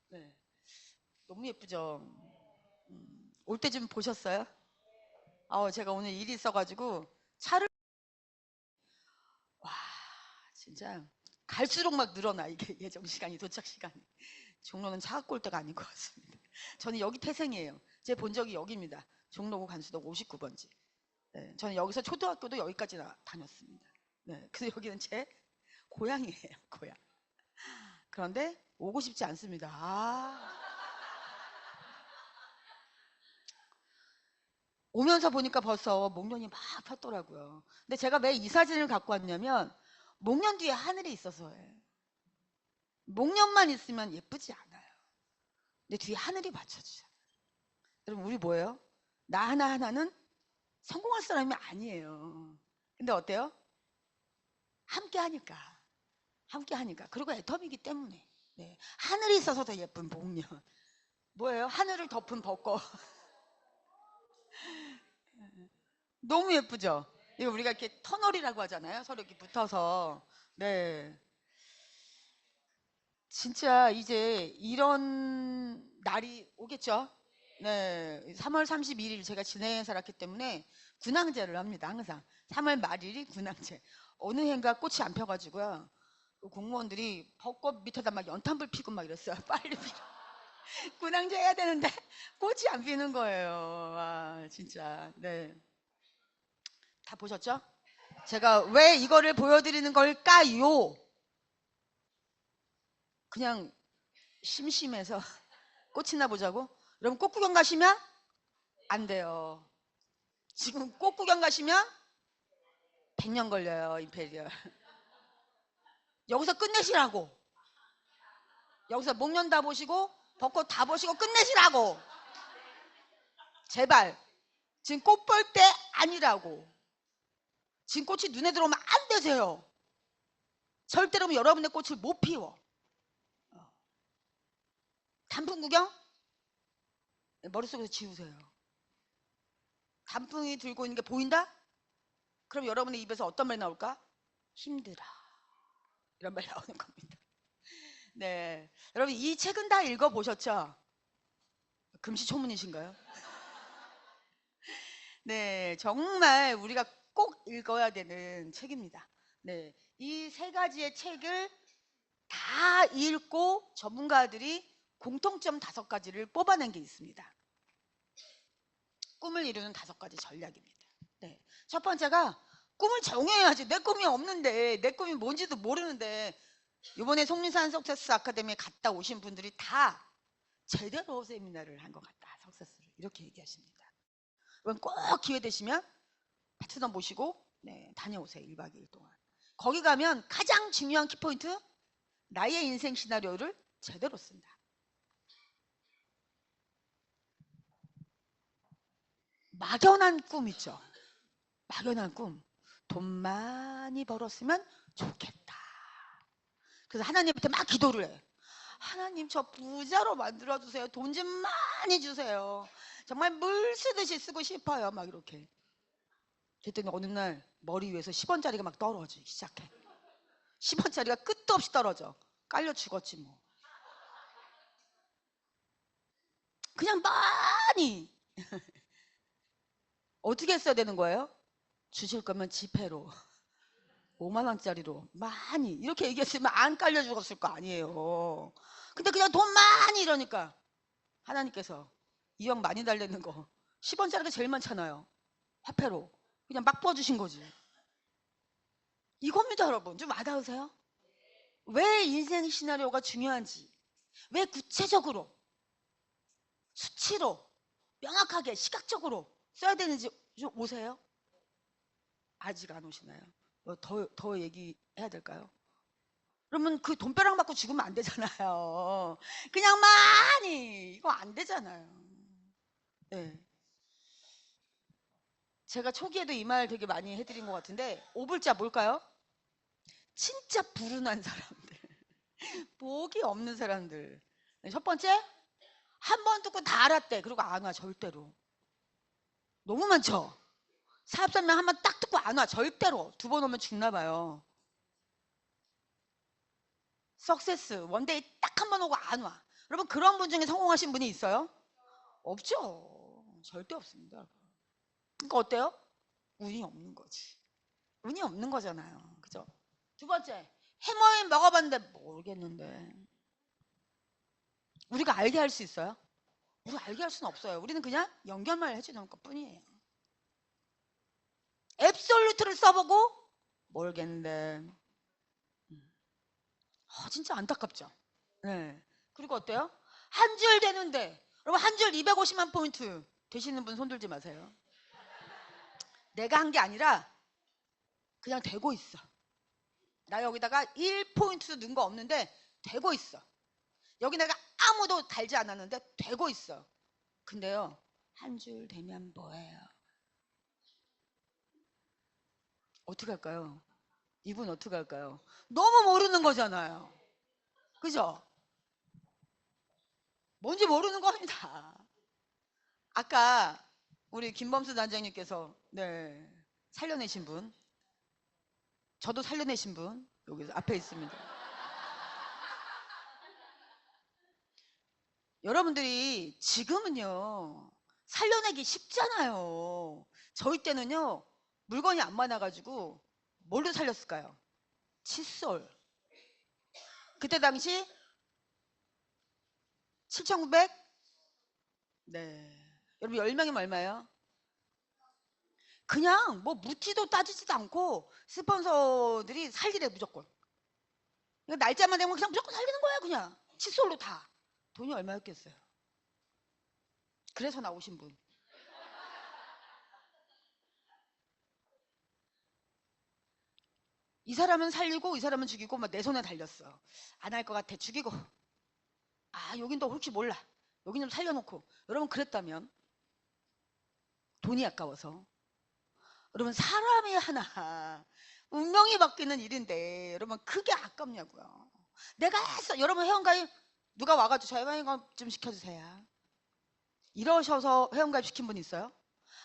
네. 너무 예쁘죠? 올 때쯤 보셨어요? 제가 오늘 일이 있어가지고 차를, 와, 진짜 갈수록 막 늘어나, 이게 예정 시간이, 도착 시간이. 종로는 차 갖고 올 때가 아닌 것 같습니다. 저는 여기 태생이에요. 제 본 적이 여기입니다. 종로구 간수동 59번지. 네, 저는 여기서 초등학교도 여기까지 다녔습니다. 네, 그래서 여기는 제 고향이에요, 고향. 그런데 오고 싶지 않습니다. 오면서 보니까 벌써 목련이 막 폈더라고요. 근데 제가 왜 이 사진을 갖고 왔냐면 목련 뒤에 하늘이 있어서예요. 목련만 있으면 예쁘지 않아요. 근데 뒤에 하늘이 받쳐주잖아요. 여러분, 우리 뭐예요? 나 하나하나는 성공할 사람이 아니에요. 근데 어때요? 함께 하니까. 함께 하니까. 그리고 애텀이기 때문에. 네. 하늘이 있어서 더 예쁜 목련. 뭐예요? 하늘을 덮은 벚꽃. 너무 예쁘죠? 이거 우리가 이렇게 터널이라고 하잖아요. 서로 이렇게 붙어서. 네. 진짜 이제 이런 날이 오겠죠? 네. 3월 31일 제가 진해에 살았기 때문에 군항제를 합니다. 항상. 3월 말일이 군항제. 어느 해인가 꽃이 안 펴가지고요. 그 공무원들이 벚꽃 밑에다 막 연탄불 피고 막 이랬어요. 빨리 피고. 군항제 해야 되는데 꽃이 안 피는 거예요. 와, 진짜. 네. 다 보셨죠? 제가 왜 이거를 보여드리는 걸까요? 그냥 심심해서 꽃이나 보자고? 여러분, 꽃 구경 가시면 안 돼요. 지금 꽃 구경 가시면 100년 걸려요, 임페리얼. 여기서 끝내시라고. 여기서 목련 다 보시고 벚꽃 다 보시고 끝내시라고. 제발. 지금 꽃 볼 때 아니라고. 지금 꽃이 눈에 들어오면 안 되세요. 절대로 여러분의 꽃을 못 피워. 단풍 구경? 머릿속에서 지우세요. 단풍이 들고 있는 게 보인다? 그럼 여러분의 입에서 어떤 말이 나올까? 힘들어. 이런 말이 나오는 겁니다. 네. 여러분, 이 책은 다 읽어보셨죠? 금시초문이신가요? 네. 정말 우리가 꼭 읽어야 되는 책입니다. 네. 이 세 가지의 책을 다 읽고 전문가들이 공통점 5가지를 뽑아낸 게 있습니다. 꿈을 이루는 5가지 전략입니다. 네. 첫 번째가 꿈을 정해야지. 내 꿈이 없는데, 내 꿈이 뭔지도 모르는데, 이번에 속리산 석세스 아카데미에 갔다 오신 분들이 다 제대로 세미나를 한 것 같다. 석세스를. 이렇게 얘기하십니다. 그럼 꼭 기회 되시면 파트너 모시고 네, 다녀오세요. 1박 2일 동안. 거기 가면 가장 중요한 키포인트, 나의 인생 시나리오를 제대로 쓴다. 막연한 꿈 있죠. 막연한 꿈. 돈 많이 벌었으면 좋겠다. 그래서 하나님한테 막 기도를 해. 하나님, 저 부자로 만들어주세요. 돈 좀 많이 주세요. 정말 물 쓰듯이 쓰고 싶어요. 막 이렇게. 그랬더니 어느 날 머리 위에서 10원짜리가 막 떨어지기 시작해. 10원짜리가 끝도 없이 떨어져. 깔려 죽었지 뭐. 그냥 많이. 어떻게 했어야 되는 거예요? 주실 거면 지폐로 5만 원짜리로 많이 이렇게 얘기했으면 안 깔려 죽었을 거 아니에요. 근데 그냥 돈 많이 이러니까 하나님께서 이왕 많이 달래는 거 10원짜리가 제일 많잖아요. 화폐로 그냥 막 부어주신 거지. 이겁니다. 여러분, 좀 와닿으세요? 왜 인생 시나리오가 중요한지, 왜 구체적으로 수치로 명확하게 시각적으로 써야 되는지 좀 오세요? 아직 안 오시나요? 더 얘기해야 될까요? 그러면 그 돈벼락 맞고 죽으면 안 되잖아요. 그냥 많이 이거 안 되잖아요. 네. 제가 초기에도 이 말 되게 많이 해드린 것 같은데 5불자 뭘까요? 진짜 불운한 사람들, 복이 없는 사람들. 네, 첫 번째, 한 번 듣고 다 알았대. 그리고 안 와, 절대로. 너무 많죠? 사업 설명 한 번 딱 듣고 안 와, 절대로. 2번 오면 죽나 봐요. 석세스 원데이 딱 한 번 오고 안 와. 여러분 그런 분 중에 성공하신 분이 있어요? 없죠. 절대 없습니다. 그러니까 어때요? 운이 없는 거지. 운이 없는 거잖아요. 그죠? 두 번째, 해머인 먹어봤는데 모르겠는데. 우리가 알게 할 수 있어요? 우리가 알게 할 수는 없어요. 우리는 그냥 연결만 해주는 것 뿐이에요. 앱솔루트를 써보고 모르겠는데. 진짜 안타깝죠? 네. 그리고 어때요? 한 줄 되는데. 여러분 한 줄 250만 포인트 되시는 분 손들지 마세요. 내가 한 게 아니라 그냥 되고 있어. 나 여기다가 1포인트도 넣은 거 없는데 되고 있어. 여기 내가 아무도 달지 않았는데 되고 있어. 근데요, 한 줄 되면 뭐예요? 어떻게 할까요? 이분 어떻게 할까요? 너무 모르는 거잖아요. 그죠? 뭔지 모르는 겁니다. 아까 우리 김범수 단장님께서 네, 살려내신 분, 저도 살려내신 분 여기 앞에 있습니다. 여러분들이 지금은요 살려내기 쉽잖아요. 저희 때는요 물건이 안 많아가지고 뭘로 살렸을까요? 칫솔. 그때 당시 7,900? 네. 여러분 10명이면 얼마예요? 그냥 뭐 묻지도 따지지도 않고 스폰서들이 살리래 무조건. 그러니까 날짜만 되면 그냥 무조건 살리는 거야 그냥. 칫솔로 다. 돈이 얼마였겠어요? 그래서 나오신 분. 이 사람은 살리고 이 사람은 죽이고 막 내 손에 달렸어. 안 할 것 같아. 죽이고. 여긴 또 혹시 몰라. 여긴 좀 살려놓고. 여러분 그랬다면 돈이 아까워서. 여러분 사람이 하나 운명이 바뀌는 일인데 여러분 그게 아깝냐고요. 내가 했어. 여러분 회원가입 누가 와가지고 저 회원가입 좀 시켜주세요. 이러셔서 회원가입 시킨 분 있어요?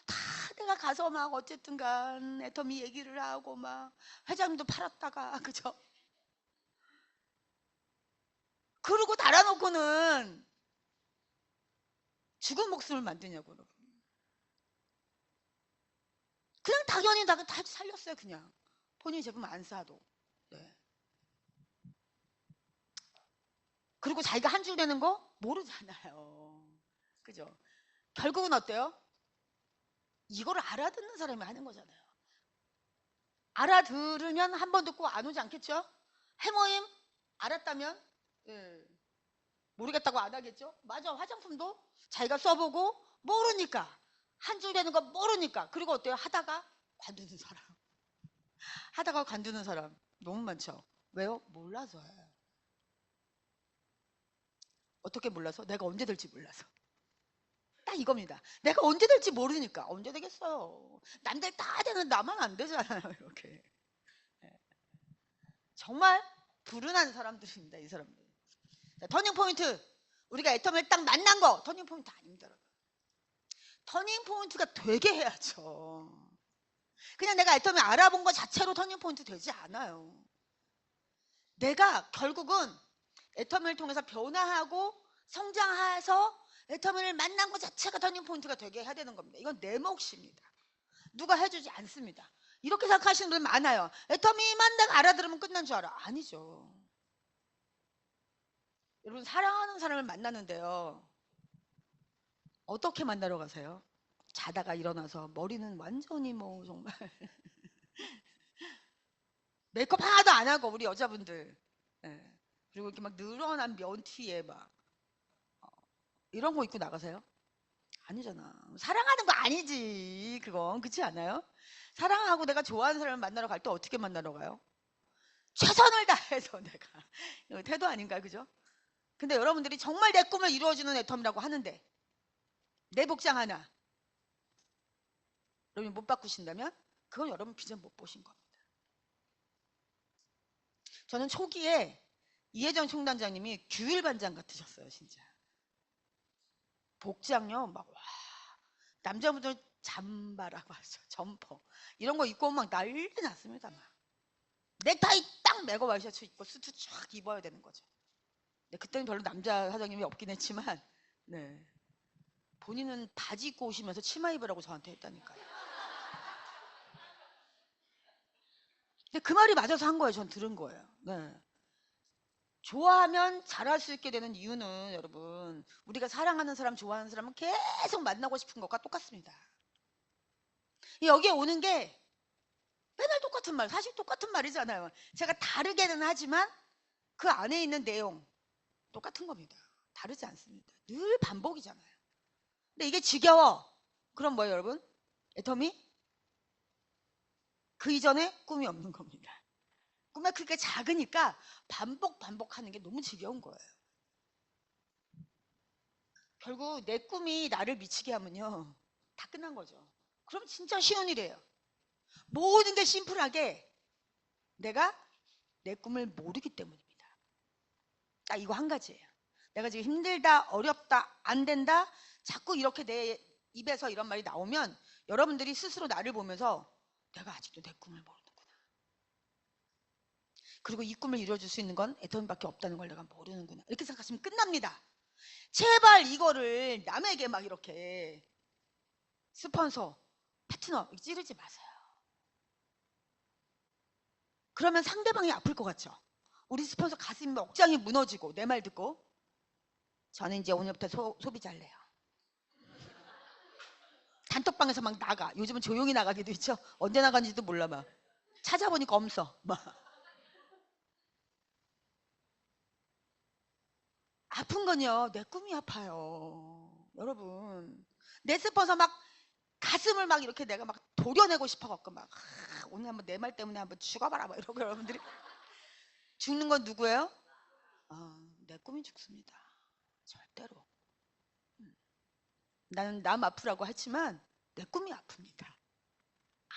다 내가 가서 막 어쨌든 간 애터미 얘기를 하고 막 회장님도 팔았다가 그죠? 그러고 달아놓고는 죽은 목숨을 만드냐고. 그냥 당연히 다 살렸어요 그냥. 본인 제품 안 사도. 네. 그리고 자기가 한 줄 되는 거 모르잖아요. 그죠? 결국은 어때요? 이거를 알아듣는 사람이 하는 거잖아요. 알아들으면 한 번 듣고 안 오지 않겠죠? 해모임 알았다면 모르겠다고 안 하겠죠? 맞아. 화장품도 자기가 써보고 모르니까 한 줄 되는 거 모르니까. 그리고 어때요? 하다가 관두는 사람. 하다가 관두는 사람 너무 많죠. 왜요? 몰라서요. 어떻게 몰라서? 내가 언제 될지 몰라서. 딱 이겁니다. 내가 언제 될지 모르니까. 언제 되겠어요. 남들 다 되는 나만 안 되잖아요. 이렇게. 정말 불운한 사람들입니다. 이 사람들. 자, 터닝포인트. 우리가 애텀을 딱 만난 거 터닝포인트 아닙니다. 터닝포인트가 되게 해야죠. 그냥 내가 애텀을 알아본 것 자체로 터닝포인트 되지 않아요. 내가 결국은 애터미를 통해서 변화하고 성장해서 애터미를 만난 것 자체가 터닝포인트가 되게 해야 되는 겁니다. 이건 내 몫입니다. 누가 해주지 않습니다. 이렇게 생각하시는 분들 많아요. 애터미만 내가 알아들으면 끝난 줄 알아. 아니죠. 여러분 사랑하는 사람을 만나는데요. 어떻게 만나러 가세요? 자다가 일어나서 머리는 완전히 뭐 정말 메이크업 하나도 안 하고 우리 여자분들 그리고 이렇게 막 늘어난 면티에 막 이런 거 입고 나가세요? 아니잖아. 사랑하는 거 아니지. 그건 그렇지 않아요? 사랑하고 내가 좋아하는 사람을 만나러 갈 때 어떻게 만나러 가요? 최선을 다해서 내가 이거 태도 아닌가요? 그죠? 근데 여러분들이 정말 내 꿈을 이루어주는 애텀이라고 하는데 내 복장 하나 여러분이 못 바꾸신다면 그건 여러분 비전 못 보신 겁니다. 저는 초기에 이혜정 총단장님이 규일반장 같으셨어요. 진짜. 복장요 막 와, 남자분들 잠바라고 하죠. 점퍼 이런 거 입고 막 난리 났습니다. 막 넥타이 딱 매고 와이셔츠 입고 수트 쫙 입어야 되는 거죠. 네, 그때는 별로 남자 사장님이 없긴 했지만, 네. 본인은 바지 입고 오시면서 치마 입으라고 저한테 했다니까요. 근데 그 말이 맞아서 한 거예요. 전 들은 거예요. 네. 좋아하면 잘할 수 있게 되는 이유는 여러분, 우리가 사랑하는 사람, 좋아하는 사람은 계속 만나고 싶은 것과 똑같습니다. 여기에 오는 게 맨날 똑같은 말, 사실 똑같은 말이잖아요. 제가 다르게는 하지만 그 안에 있는 내용 똑같은 겁니다. 다르지 않습니다. 늘 반복이잖아요. 근데 이게 지겨워. 그럼 뭐예요, 여러분? 애터미? 그 이전에 꿈이 없는 겁니다. 꿈의 크기가 작으니까 반복하는 게 너무 지겨운 거예요. 결국 내 꿈이 나를 미치게 하면요, 다 끝난 거죠. 그럼 진짜 쉬운 일이에요. 모든 게 심플하게 내가 내 꿈을 모르기 때문입니다. 딱 이거 한 가지예요. 내가 지금 힘들다, 어렵다, 안 된다, 자꾸 이렇게 내 입에서 이런 말이 나오면 여러분들이 스스로 나를 보면서 내가 아직도 내 꿈을 모르는구나. 그리고 이 꿈을 이루어줄 수 있는 건 애터미밖에 없다는 걸 내가 모르는구나. 이렇게 생각하시면 끝납니다. 제발 이거를 남에게 막 이렇게 스폰서, 파트너 찌르지 마세요. 그러면 상대방이 아플 것 같죠? 우리 스폰서 가슴이 억장이 무너지고 내 말 듣고 저는 이제 오늘부터 소비자래요. 단톡방에서 막 나가. 요즘은 조용히 나가기도 있죠. 언제 나간지도 몰라 막. 찾아보니까 없어. 막. 아픈 건요, 내 꿈이 아파요. 여러분, 내 스폰서 막 가슴을 막 이렇게 내가 막 도려내고 싶어갖고 막 오늘 한번 내 말 때문에 한번 죽어봐라 막 이러고 여러분들이 죽는 건 누구예요? 내 꿈이 죽습니다. 절대로. 나는 남 아프라고 하지만 내 꿈이 아픕니다.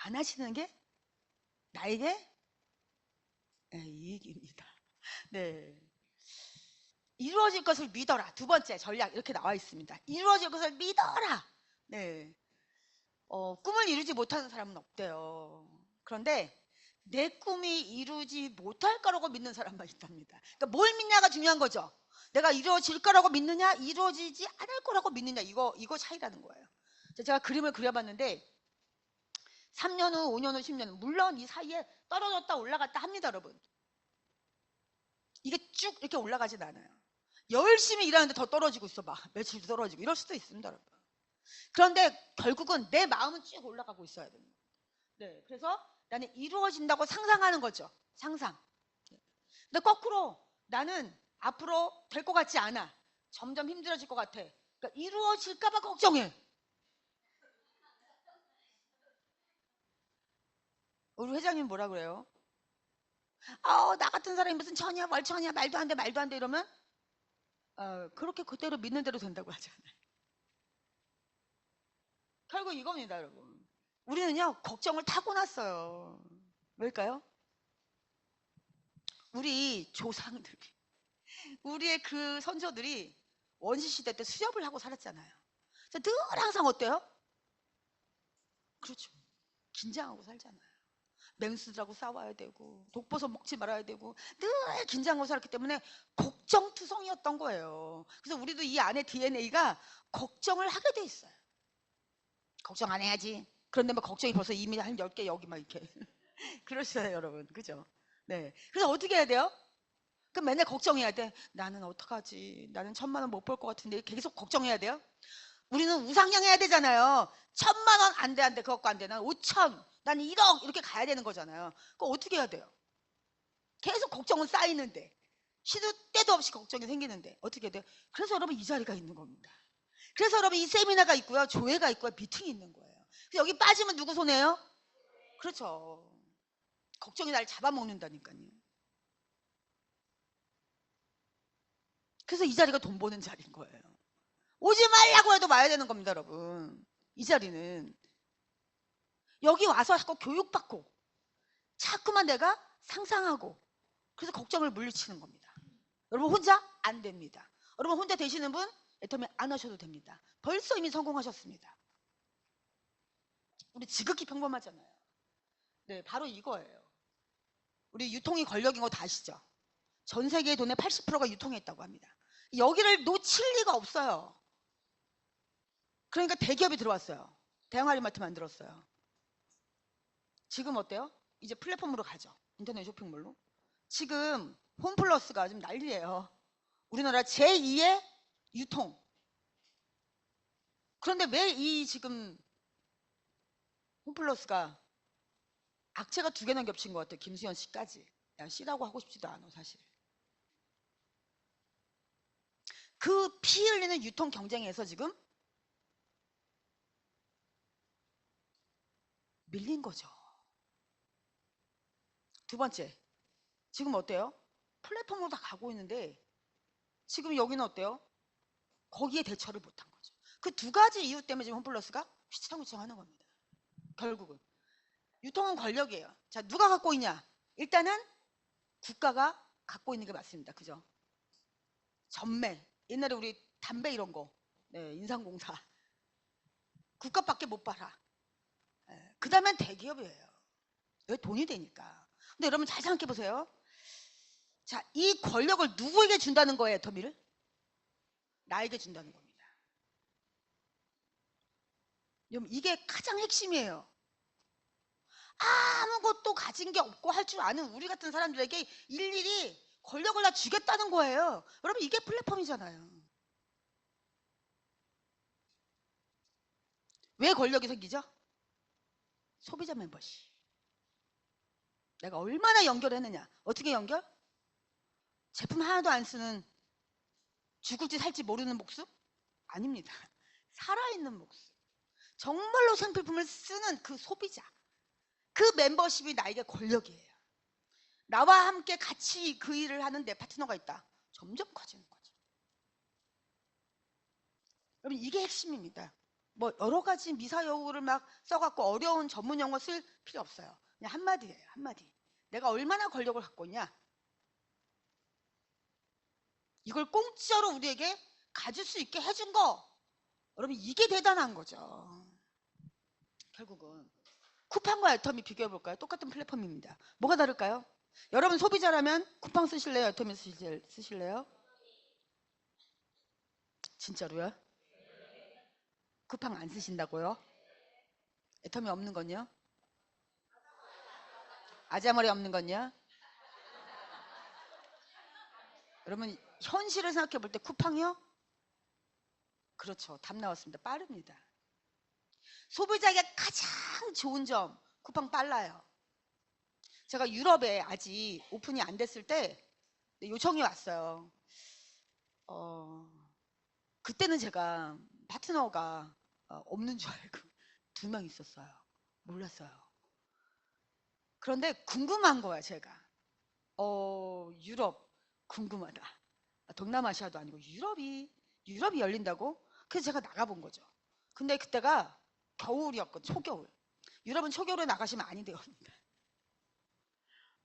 안 하시는 게 나에게 이익입니다. 네. 이루어질 것을 믿어라. 두 번째 전략 이렇게 나와 있습니다. 이루어질 것을 믿어라. 네. 꿈을 이루지 못하는 사람은 없대요. 그런데 내 꿈이 이루지 못할 거라고 믿는 사람만 있답니다. 그러니까 뭘 믿냐가 중요한 거죠. 내가 이루어질 거라고 믿느냐, 이루어지지 않을 거라고 믿느냐, 이거 차이라는 거예요. 제가 그림을 그려봤는데 3년 후, 5년 후, 10년 후, 물론 이 사이에 떨어졌다 올라갔다 합니다, 여러분. 이게 쭉 이렇게 올라가진 않아요. 열심히 일하는데 더 떨어지고 있어, 막 며칠 떨어지고 이럴 수도 있습니다, 여러분. 그런데 결국은 내 마음은 쭉 올라가고 있어야 됩니다. 네, 그래서 나는 이루어진다고 상상하는 거죠. 상상. 근데 거꾸로 나는 앞으로 될 것 같지 않아. 점점 힘들어질 것 같아. 그러니까 이루어질까봐 걱정해. 우리 회장님 뭐라 그래요? 나 같은 사람이 무슨 천이야, 월천이야, 말도 안 돼, 말도 안 돼 이러면 그렇게 그대로 믿는 대로 된다고 하잖아요. 결국 이겁니다, 여러분. 우리는요, 걱정을 타고났어요. 왜일까요? 우리 조상들이, 우리의 그 선조들이 원시시대 때 수렵을 하고 살았잖아요. 그래서 늘 항상 어때요? 그렇죠. 긴장하고 살잖아요. 맹수들하고 싸워야 되고, 독버섯 먹지 말아야 되고, 늘 긴장하고 살았기 때문에 걱정투성이었던 거예요. 그래서 우리도 이 안에 DNA가 걱정을 하게 돼 있어요. 걱정 안 해야지. 그런데 막 걱정이 벌써 이미 한 10개 여기 막 이렇게. 그러시잖아요, 여러분. 그죠? 네. 그래서 어떻게 해야 돼요? 그럼 맨날 걱정해야 돼. 나는 어떡하지? 나는 1,000만 원 못 벌 것 같은데 계속 걱정해야 돼요? 우리는 우상향 해야 되잖아요. 1,000만 원 안 돼, 안 돼. 그것도 안 돼. 난 5천, 난 1억 이렇게 가야 되는 거잖아요. 그거 어떻게 해야 돼요? 계속 걱정은 쌓이는데 시도 때도 없이 걱정이 생기는데 어떻게 해야 돼요? 그래서 여러분 이 자리가 있는 겁니다. 그래서 여러분 이 세미나가 있고요. 조회가 있고요. 미팅이 있는 거예요. 그래서 여기 빠지면 누구 손해요? 그렇죠. 걱정이 날 잡아먹는다니까요. 그래서 이 자리가 돈 버는 자리인 거예요. 오지 말라고 해도 와야 되는 겁니다, 여러분. 이 자리는. 여기 와서 자꾸 교육받고 자꾸만 내가 상상하고 그래서 걱정을 물리치는 겁니다. 여러분 혼자? 안 됩니다. 여러분 혼자 되시는 분? 애터미 안 하셔도 됩니다. 벌써 이미 성공하셨습니다. 우리 지극히 평범하잖아요. 네, 바로 이거예요. 우리 유통이 권력인 거 다 아시죠? 전 세계의 돈의 80%가 유통해 있다고 합니다. 여기를 놓칠 리가 없어요. 그러니까 대기업이 들어왔어요. 대형 할인마트 만들었어요. 지금 어때요? 이제 플랫폼으로 가죠. 인터넷 쇼핑몰로. 지금 홈플러스가 좀 난리예요. 우리나라 제2의 유통. 그런데 왜 이 지금 홈플러스가 악재가 2개나 겹친 것 같아요. 김수현 씨까지. 야, 씨라고 하고 싶지도 않아 사실. 그 피 흘리는 유통 경쟁에서 지금 밀린 거죠. 두 번째, 지금 어때요? 플랫폼으로 다 가고 있는데 지금 여기는 어때요? 거기에 대처를 못한 거죠. 그 2가지 이유 때문에 지금 홈플러스가 휘청휘청 하는 겁니다. 결국은 유통은 권력이에요. 자, 누가 갖고 있냐? 일단은 국가가 갖고 있는 게 맞습니다. 그죠? 전매. 옛날에 우리 담배 이런 거, 네, 인상공사. 국가밖에 못 팔아. 그 다음엔 대기업이에요. 왜? 돈이 되니까. 근데 여러분 잘 생각해 보세요. 자, 이 권력을 누구에게 준다는 거예요, 더미를? 나에게 준다는 겁니다. 여러분, 이게 가장 핵심이에요. 아무것도 가진 게 없고 할 줄 아는 우리 같은 사람들에게 일일이 권력을 다 주겠다는 거예요. 여러분, 이게 플랫폼이잖아요. 왜 권력이 생기죠? 소비자 멤버십. 내가 얼마나 연결했느냐. 어떻게 연결? 제품 하나도 안 쓰는 죽을지 살지 모르는 목숨? 아닙니다. 살아있는 목숨. 정말로 생필품을 쓰는 그 소비자. 그 멤버십이 나에게 권력이에요. 나와 함께 같이 그 일을 하는 내 파트너가 있다. 점점 커지는 거죠. 여러분, 이게 핵심입니다. 뭐 여러 가지 미사여구를 막 써갖고 어려운 전문 용어 쓸 필요 없어요. 그냥 한마디예요. 한마디. 내가 얼마나 권력을 갖고 있냐. 이걸 공짜로 우리에게 가질 수 있게 해준 거. 여러분, 이게 대단한 거죠. 결국은 쿠팡과 애터미 비교해 볼까요? 똑같은 플랫폼입니다. 뭐가 다를까요? 여러분 소비자라면 쿠팡 쓰실래요? 애터미 쓰실래요? 진짜로요? 쿠팡 안 쓰신다고요? 애터미 없는 건요? 아자머리 없는 건요? 여러분 현실을 생각해 볼 때 쿠팡이요? 그렇죠. 답 나왔습니다. 빠릅니다. 소비자에게 가장 좋은 점, 쿠팡 빨라요. 제가 유럽에 아직 오픈이 안 됐을 때 요청이 왔어요. 그때는 제가 파트너가 없는 줄 알고 2명 있었어요. 몰랐어요. 그런데 궁금한 거야, 제가. 유럽 궁금하다. 동남아시아도 아니고 유럽이 열린다고? 그래서 제가 나가본 거죠. 근데 그때가 겨울이었거든요. 초겨울. 유럽은 초겨울에 나가시면 안 돼요.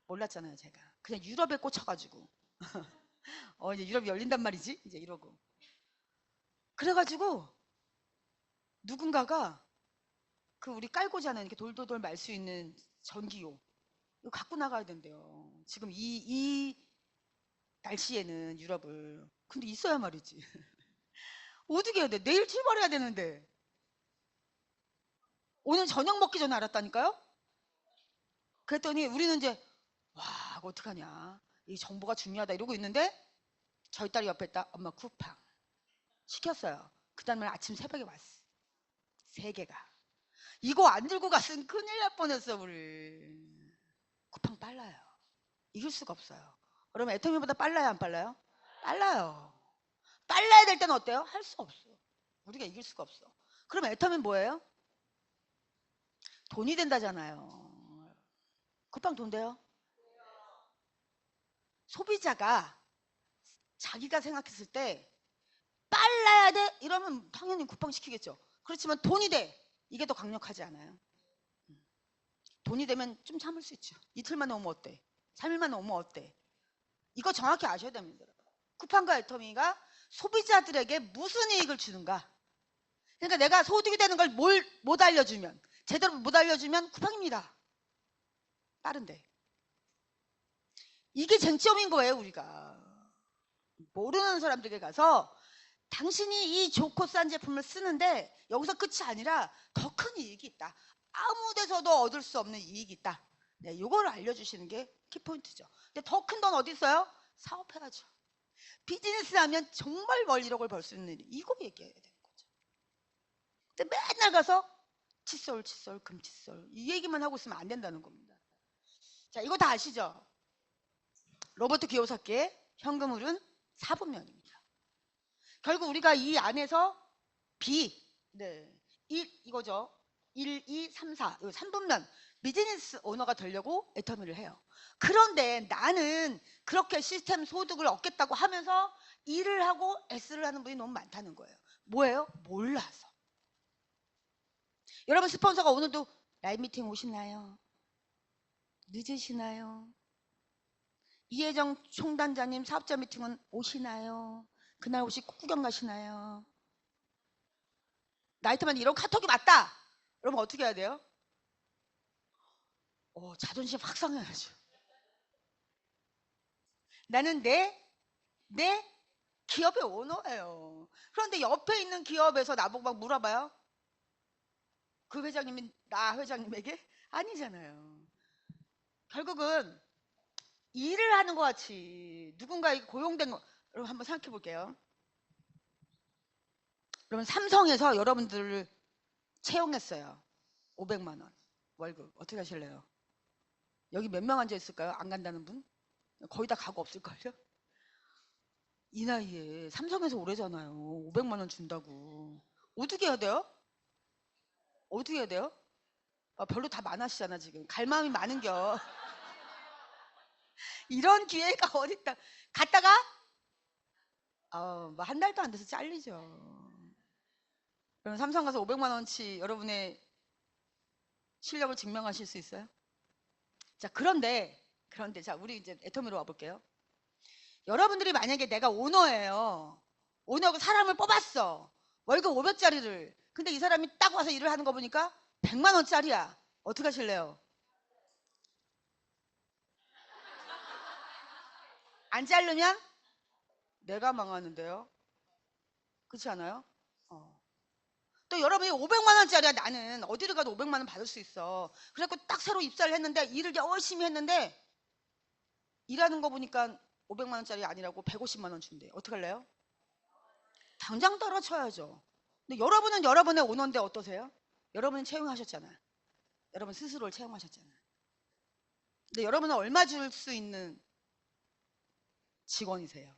몰랐잖아요, 제가. 그냥 유럽에 꽂혀가지고. 이제 유럽이 열린단 말이지? 이제 이러고. 그래가지고 누군가가 그 우리 깔고 자는 이렇게 돌돌돌 말 수 있는 전기요. 이거 갖고 나가야 된대요. 지금 이 날씨에는 유럽을. 근데 있어야 말이지. 어떻게 해야 돼? 내일 출발해야 되는데. 오늘 저녁 먹기 전에 알았다니까요? 그랬더니 우리는 이제 와, 이거 어떡하냐. 이 정보가 중요하다 이러고 있는데 저희 딸이 옆에 있다. 엄마 쿠팡. 시켰어요. 그 다음날 아침 새벽에 왔어. 3개가. 이거 안 들고 갔으면 큰일 날 뻔했어, 우리. 쿠팡 빨라요. 이길 수가 없어요. 그러면 애터미보다 빨라요, 안 빨라요? 빨라요. 빨라야 될 때는 어때요? 할 수 없어. 우리가 이길 수가 없어. 그럼 애터미는 뭐예요? 돈이 된다잖아요. 쿠팡 돈 돼요? 소비자가 자기가 생각했을 때 빨라야 돼? 이러면 당연히 쿠팡 시키겠죠. 그렇지만 돈이 돼. 이게 더 강력하지 않아요? 돈이 되면 좀 참을 수 있죠. 이틀만 오면 어때? 3일만 오면 어때? 이거 정확히 아셔야 됩니다. 쿠팡과 애터미가 소비자들에게 무슨 이익을 주는가? 그러니까 내가 소득이 되는 걸 못 알려주면, 제대로 못 알려주면 쿠팡입니다. 빠른데. 이게 쟁점인 거예요. 우리가 모르는 사람들에게 가서 당신이 이 좋고 싼 제품을 쓰는데 여기서 끝이 아니라 더 큰 이익이 있다. 아무 데서도 얻을 수 없는 이익이 있다. 네, 이걸 알려주시는 게 키포인트죠. 근데 더 큰 돈 어디 있어요? 사업해야죠. 비즈니스 하면 정말 멀리 1억을 벌 수 있는 일, 이거 얘기해야 되는 거죠. 근데 맨날 가서 칫솔 금칫솔 이 얘기만 하고 있으면 안 된다는 겁니다. 자, 이거 다 아시죠? 로버트 기요사키의 현금흐름 4분면입니다. 결국 우리가 이 안에서 B, 네, 1 이거죠. 1, 2, 3, 4, 3분면 비즈니스 오너가 되려고 애터미를 해요. 그런데 나는 그렇게 시스템 소득을 얻겠다고 하면서 일을 하고 S를 하는 분이 너무 많다는 거예요. 뭐예요? 몰라서. 여러분 스폰서가 오늘도 라이브 미팅 오시나요? 늦으시나요? 이혜정 총단장님 사업자 미팅은 오시나요? 그날 혹시 구경 가시나요? 나이트만 이런 카톡이 왔다. 여러분 어떻게 해야 돼요? 자존심 확 상해야죠. 나는 내 기업의 오너예요. 그런데 옆에 있는 기업에서 나보고 막 물어봐요. 그 회장님이 나 회장님에게? 아니잖아요. 결국은 일을 하는 것 같이 누군가에게 고용된 거, 여러분 한번 생각해 볼게요. 여러분 삼성에서 여러분들을 채용했어요. 500만 원 월급. 어떻게 하실래요? 여기 몇 명 앉아 있을까요? 안 간다는 분? 거의 다 가고 없을걸요? 이 나이에 삼성에서 오래잖아요. 500만 원 준다고. 어떻게 해야 돼요? 어떻게 해야 돼요? 별로 다 많으시잖아 지금. 갈 마음이 많은겨. 이런 기회가 어딨다. 갔다가 뭐 한 달도 안 돼서 잘리죠. 그럼 삼성 가서 500만 원치 여러분의 실력을 증명하실 수 있어요? 자, 그런데 자, 우리 이제 애터미로 와볼게요. 여러분들이 만약에 내가 오너예요. 오너고 사람을 뽑았어. 월급 500짜리를. 근데 이 사람이 딱 와서 일을 하는 거 보니까 100만 원짜리야. 어떻게 하실래요? 안 자르면 내가 망하는데요. 그렇지 않아요? 또 여러분이 500만 원짜리야. 나는 어디를 가도 500만 원 받을 수 있어. 그래갖고 딱 새로 입사를 했는데 일을 열심히 했는데 일하는 거 보니까 500만 원짜리 아니라고 150만 원 준대. 어떻게 할래요? 당장 떨어쳐야죠. 근데 여러분은 여러분의 오너인데 어떠세요? 여러분은 채용하셨잖아요. 여러분 스스로를 채용하셨잖아요. 근데 여러분은 얼마 줄 수 있는 직원이세요.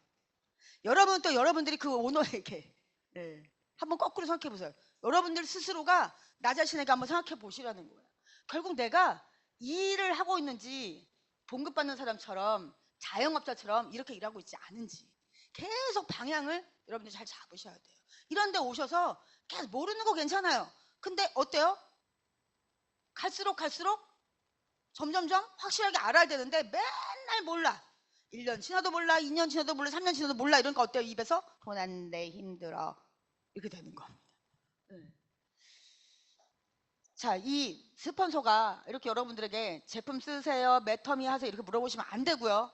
여러분 또 여러분들이 그 오너에게 네, 한번 거꾸로 생각해 보세요. 여러분들 스스로가 나 자신에게 한번 생각해 보시라는 거예요. 결국 내가 이 일을 하고 있는지 봉급받는 사람처럼 자영업자처럼 이렇게 일하고 있지 않은지 계속 방향을 여러분들이 잘 잡으셔야 돼요. 이런 데 오셔서 계속 모르는 거 괜찮아요. 근데 어때요? 갈수록 점점점 확실하게 알아야 되는데 맨날 몰라. 1년 지나도 몰라, 2년 지나도 몰라, 3년 지나도 몰라. 이러니까 어때요? 입에서 돈 안 돼, 힘들어. 이렇게 되는 겁니다. 네. 자, 이 스폰서가 이렇게 여러분들에게 제품 쓰세요, 매터미 하세요 이렇게 물어보시면 안 되고요.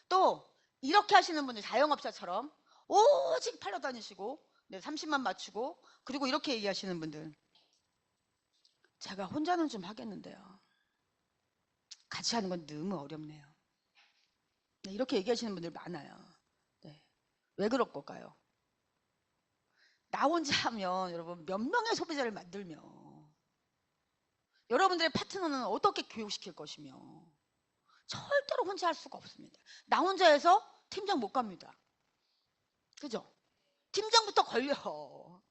또 이렇게 하시는 분들, 자영업자처럼 오직 팔러 다니시고 30만 맞추고 그리고 이렇게 얘기하시는 분들, 제가 혼자는 좀 하겠는데요. 같이 하는 건 너무 어렵네요. 네, 이렇게 얘기하시는 분들 많아요. 네. 왜 그럴 걸까요? 나 혼자 하면 여러분 몇 명의 소비자를 만들며 여러분들의 파트너는 어떻게 교육시킬 것이며 절대로 혼자 할 수가 없습니다. 나 혼자 해서 팀장 못 갑니다. 그죠? 팀장부터 걸려.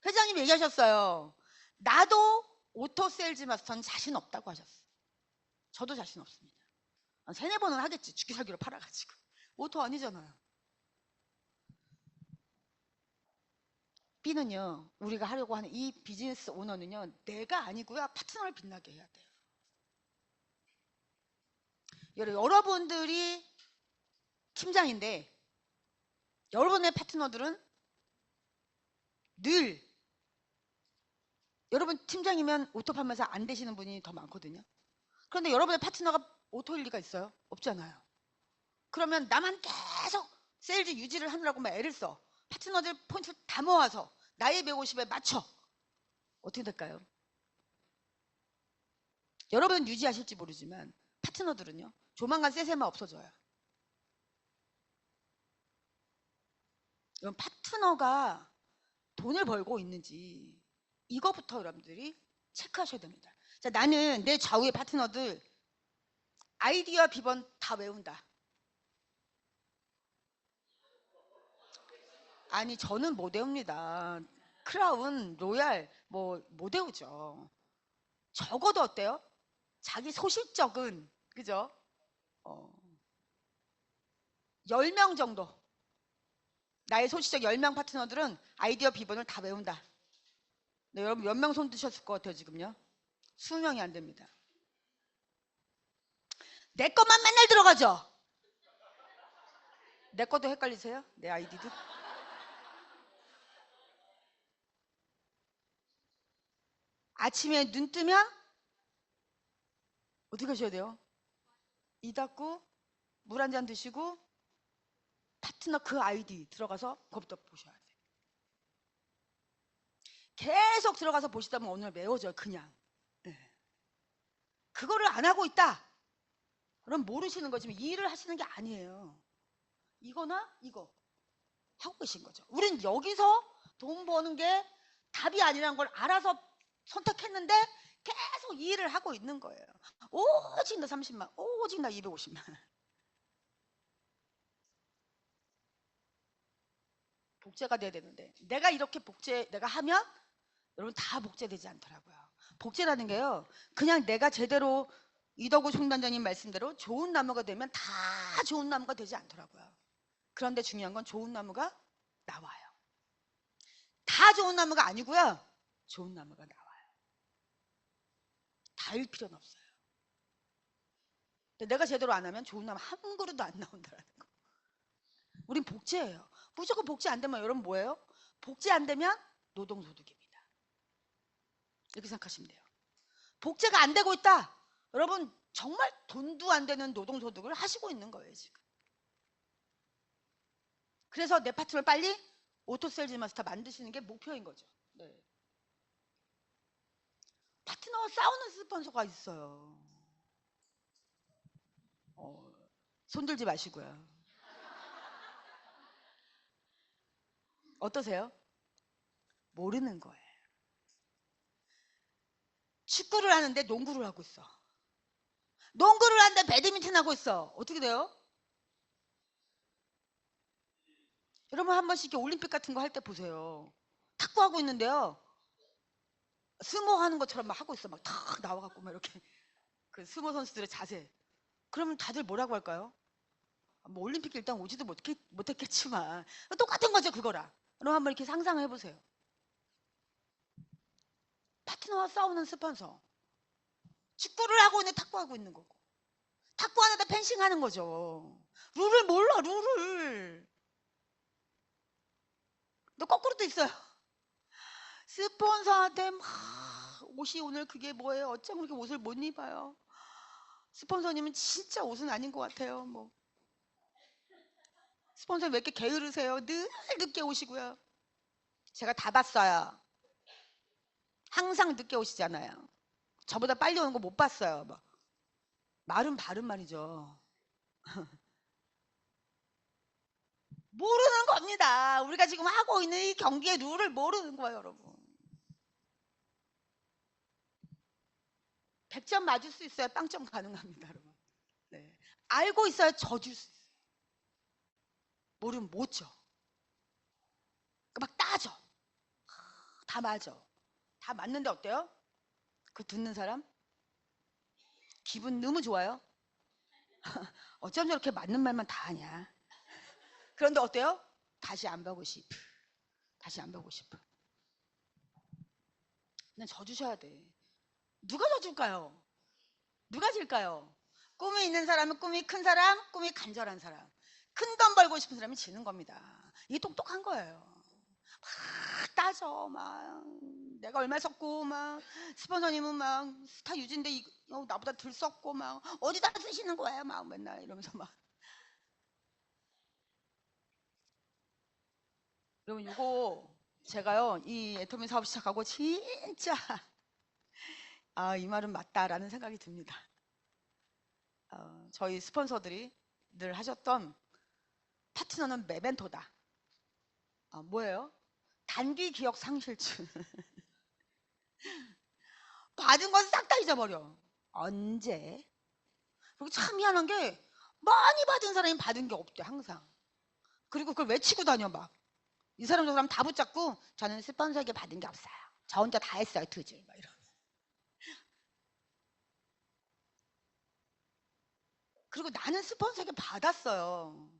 회장님 얘기하셨어요. 나도 오토 세일즈 마스터는 자신 없다고 하셨어요. 저도 자신 없습니다. 3-4번은 하겠지. 죽기 살기로 팔아가지고. 오토 아니잖아요. B는요, 우리가 하려고 하는 이 비즈니스 오너는요, 내가 아니고요, 파트너를 빛나게 해야 돼요. 여러분들이 팀장인데 여러분의 파트너들은 늘 여러분 팀장이면 오토 판매사 안 되시는 분이 더 많거든요. 그런데 여러분의 파트너가 오토일 리가 있어요? 없잖아요. 그러면 나만 계속 세일즈 유지를 하느라고 막 애를 써. 파트너들 포인트를 다 모아서 나의 150에 맞춰. 어떻게 될까요? 여러분은 유지하실지 모르지만 파트너들은요. 조만간 쎄쎄마 없어져요. 이건 파트너가 돈을 벌고 있는지 이거부터 여러분들이 체크하셔야 됩니다. 자, 나는 내 좌우의 파트너들 아이디어 비번 다 외운다. 아니 저는 못 외웁니다. 크라운, 로얄 못 외우죠. 적어도 어때요? 자기 소실적은 그죠? 10명 정도 나의 소실적 10명 파트너들은 아이디어 비번을 다 외운다. 네, 여러분 몇 명 손 드셨을 것 같아요 지금요? 20명이 안 됩니다. 내 것만 맨날 들어가죠? 내 것도 헷갈리세요? 내 아이디도? 아침에 눈 뜨면 어떻게 하셔야 돼요? 이 닫고 물 한 잔 드시고 파트너 그 아이디 들어가서 그것부터 보셔야 돼요. 계속 들어가서 보시다 보면 오늘 외워져요 그냥. 네. 그거를 안 하고 있다. 그럼 모르시는 거지 이 일을 하시는 게 아니에요. 이거나 이거 하고 계신 거죠. 우린 여기서 돈 버는 게 답이 아니라는 걸 알아서 선택했는데 계속 이 일을 하고 있는 거예요. 오직 나 30만, 오직 나 250만. 복제가 돼야 되는데 내가 이렇게 내가 하면 여러분 다 복제되지 않더라고요. 복제라는 게요. 그냥 내가 제대로 이덕우 총단장님 말씀대로 좋은 나무가 되면 다 좋은 나무가 되지 않더라고요. 그런데 중요한 건 좋은 나무가 나와요. 다 좋은 나무가 아니고요. 좋은 나무가 나와요. 다일 필요는 없어요. 근데 내가 제대로 안 하면 좋은 나무 한 그루도 안 나온다는 거. 우린 복제예요. 무조건 복제 안 되면 여러분 뭐예요? 복제 안 되면 노동소득입니다. 이렇게 생각하시면 돼요. 복제가 안 되고 있다. 여러분 정말 돈도 안 되는 노동소득을 하시고 있는 거예요 지금. 그래서 내 파트를 빨리 오토세일즈 마스터 만드시는 게 목표인 거죠. 네. 파트너와 싸우는 스폰서가 있어요. 손들지 마시고요. 어떠세요? 모르는 거예요. 축구를 하는데 농구를 하고 있어. 농구를 하는데 배드민턴 하고 있어. 어떻게 돼요? 여러분 한 번씩 올림픽 같은 거 할 때 보세요. 탁구하고 있는데요. 스모 하는 것처럼 막 하고 있어. 막 탁 나와갖고 막 이렇게 그 스모 선수들의 자세. 그러면 다들 뭐라고 할까요? 뭐 올림픽 일단 오지도 못했겠지만 똑같은 거죠 그거랑. 그럼 한번 이렇게 상상을 해보세요. 파트너와 싸우는 스폰서. 축구를 하고 있는 탁구하고 있는 거고. 탁구 하는데 펜싱 하는 거죠. 룰을 몰라 룰을. 또 거꾸로도 있어요. 스폰서한테 막 옷이 오늘 그게 뭐예요? 어쩜 그렇게 옷을 못 입어요? 스폰서님은 진짜 옷은 아닌 것 같아요. 뭐 스폰서님 왜 이렇게 게으르세요? 늘 늦게 오시고요. 제가 다 봤어요. 항상 늦게 오시잖아요. 저보다 빨리 오는 거 못 봤어요. 막. 말은 바른 말이죠. 모르는 겁니다. 우리가 지금 하고 있는 이 경기의 룰을 모르는 거예요, 여러분. 100점 맞을 수 있어야 빵점 가능합니다, 여러분. 네. 알고 있어야 져줄 수 있어요. 모르면 못 져. 막 따져. 다 맞아. 다 맞는데 어때요? 그 듣는 사람? 기분 너무 좋아요? 어쩜 저렇게 맞는 말만 다 하냐? 그런데 어때요? 다시 안 보고 싶어. 다시 안 보고 싶어. 그냥 져주셔야 돼. 누가 져줄까요? 누가 질까요? 꿈이 있는 사람은 꿈이 큰 사람, 꿈이 간절한 사람. 큰 돈 벌고 싶은 사람이 지는 겁니다. 이게 똑똑한 거예요. 막 따져 막 내가 얼마 썼고 막 스폰서님은 막 스타 유진데 나보다 덜 썼고 막 어디다 쓰시는 거예요? 막 맨날 이러면서 막. 여러분 이거 제가요 이 애터미 사업 시작하고 진짜 이 말은 맞다라는 생각이 듭니다. 저희 스폰서들이 늘 하셨던 파트너는 메멘토다. 뭐예요? 단기 기억 상실증. 받은 건 싹 다 잊어버려. 언제? 그리고 참 희한한 게 많이 받은 사람이 받은 게 없대 항상. 그리고 그걸 외치고 다녀 막. 이 사람 저 사람 다 붙잡고 저는 스폰서에게 받은 게 없어요. 저 혼자 다 했어요 두 줄. 막 이런. 그리고 나는 스폰서에게 받았어요.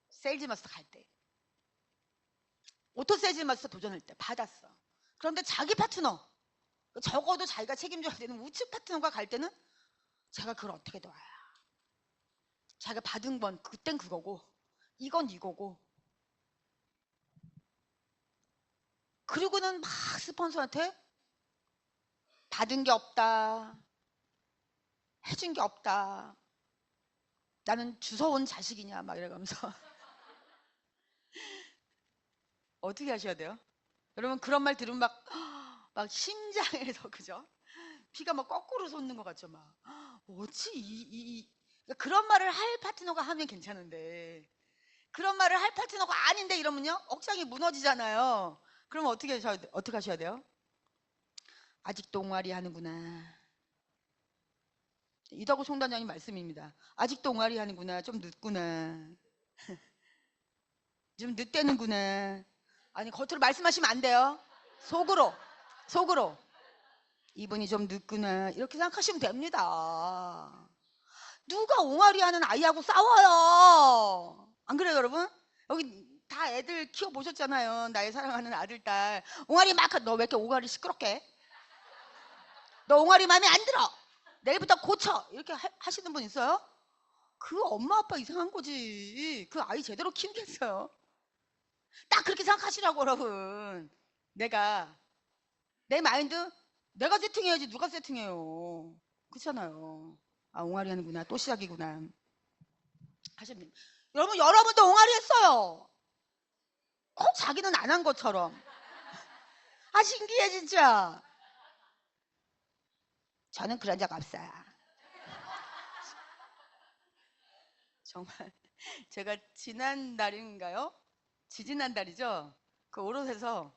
세일즈마스터 갈 때. 오토 세일즈마스터 도전할 때 받았어. 그런데 자기 파트너 적어도 자기가 책임져야 되는 우측 파트너가 갈 때는 제가 그걸 어떻게 도와요? 자기가 받은 건 그땐 그거고 이건 이거고 그리고는 막 스폰서한테 받은 게 없다 해준 게 없다 나는 주워온 자식이냐 막 이러면서 어떻게 하셔야 돼요? 여러분 그런 말 들으면 막 심장에서 그죠? 피가 막 거꾸로 솟는 것 같죠 막 뭐지 그러니까 그런 말을 할 파트너가 하면 괜찮은데 그런 말을 할 파트너가 아닌데 이러면요 억장이 무너지잖아요. 그러면 어떻게 하셔야 돼요? 아직도 옹알이 하는구나. 이다고 총단장님 말씀입니다. 아직도 옹알이 하는구나. 좀 늦구나. 좀 늦대는구나. 아니 겉으로 말씀하시면 안 돼요. 속으로 이분이 좀 늦구나 이렇게 생각하시면 됩니다. 누가 옹알이 하는 아이하고 싸워요. 안 그래요 여러분? 여기 다 애들 키워보셨잖아요. 나의 사랑하는 아들 딸 옹알이 막 너 왜 이렇게 옹알이 시끄럽게 너 옹알이 마음에 안 들어 내일부터 고쳐 이렇게 하시는 분 있어요? 그 엄마 아빠 이상한 거지. 그 아이 제대로 키우겠어요? 딱 그렇게 생각하시라고 여러분. 내가 내 마인드 내가 세팅해야지 누가 세팅해요. 그렇잖아요. 옹알이 하는구나 또 시작이구나 하십니다. 여러분도 옹알이 했어요. 꼭 자기는 안 한 것처럼. 신기해 진짜. 저는 그런 적 없어요. 정말 제가 지난달인가요? 지지난달이죠. 그 오롯에서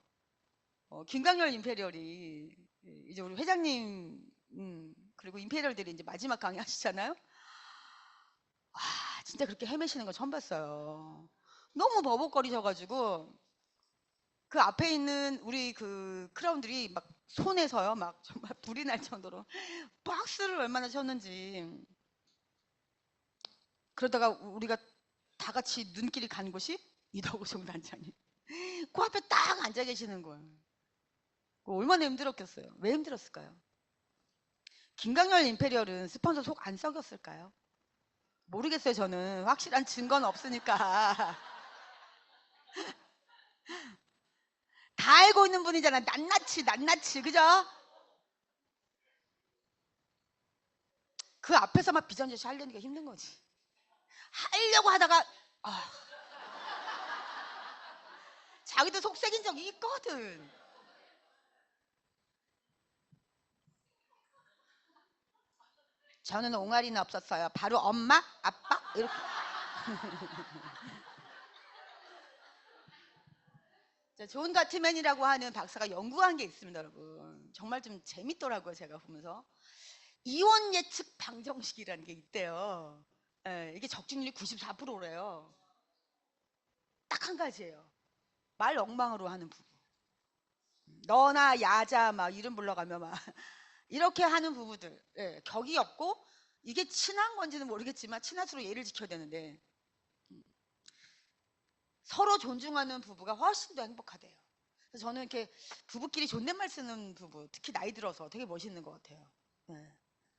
김강렬 임페리얼이 이제 우리 회장님 그리고 임페리얼들이 이제 마지막 강의 하시잖아요. 진짜 그렇게 헤매시는 거 처음 봤어요. 너무 버벅거리셔가지고 그 앞에 있는 우리 그 크라운들이 막 손에서요 막 정말 불이 날 정도로 박스를 얼마나 쳤는지. 그러다가 우리가 다 같이 눈길이 간 곳이 이덕우 총단장님 그 앞에 딱 앉아 계시는 거예요. 얼마나 힘들었겠어요. 왜 힘들었을까요? 김강렬 임페리얼은 스폰서 속 안 썩였을까요? 모르겠어요. 저는 확실한 증거는 없으니까. 다 알고 있는 분이잖아. 낱낱이 그죠? 그 앞에서 막 비전제시 하려니까 힘든 거지. 하려고 하다가 자기도 속 새긴 적이 있거든. 저는 옹알이는 없었어요. 바로 엄마, 아빠 이렇게. 존 가트맨이라고 하는 박사가 연구한 게 있습니다, 여러분. 정말 좀 재밌더라고요, 제가 보면서. 이혼 예측 방정식이라는 게 있대요. 이게 적중률이 94%래요. 딱 한 가지예요. 말 엉망으로 하는 부부. 너나 야자 막 이름 불러가며 막 이렇게 하는 부부들. 격이 없고 이게 친한 건지는 모르겠지만 친할수록 예를 지켜야 되는데 서로 존중하는 부부가 훨씬 더 행복하대요. 그래서 저는 이렇게 부부끼리 존댓말 쓰는 부부, 특히 나이 들어서 되게 멋있는 것 같아요.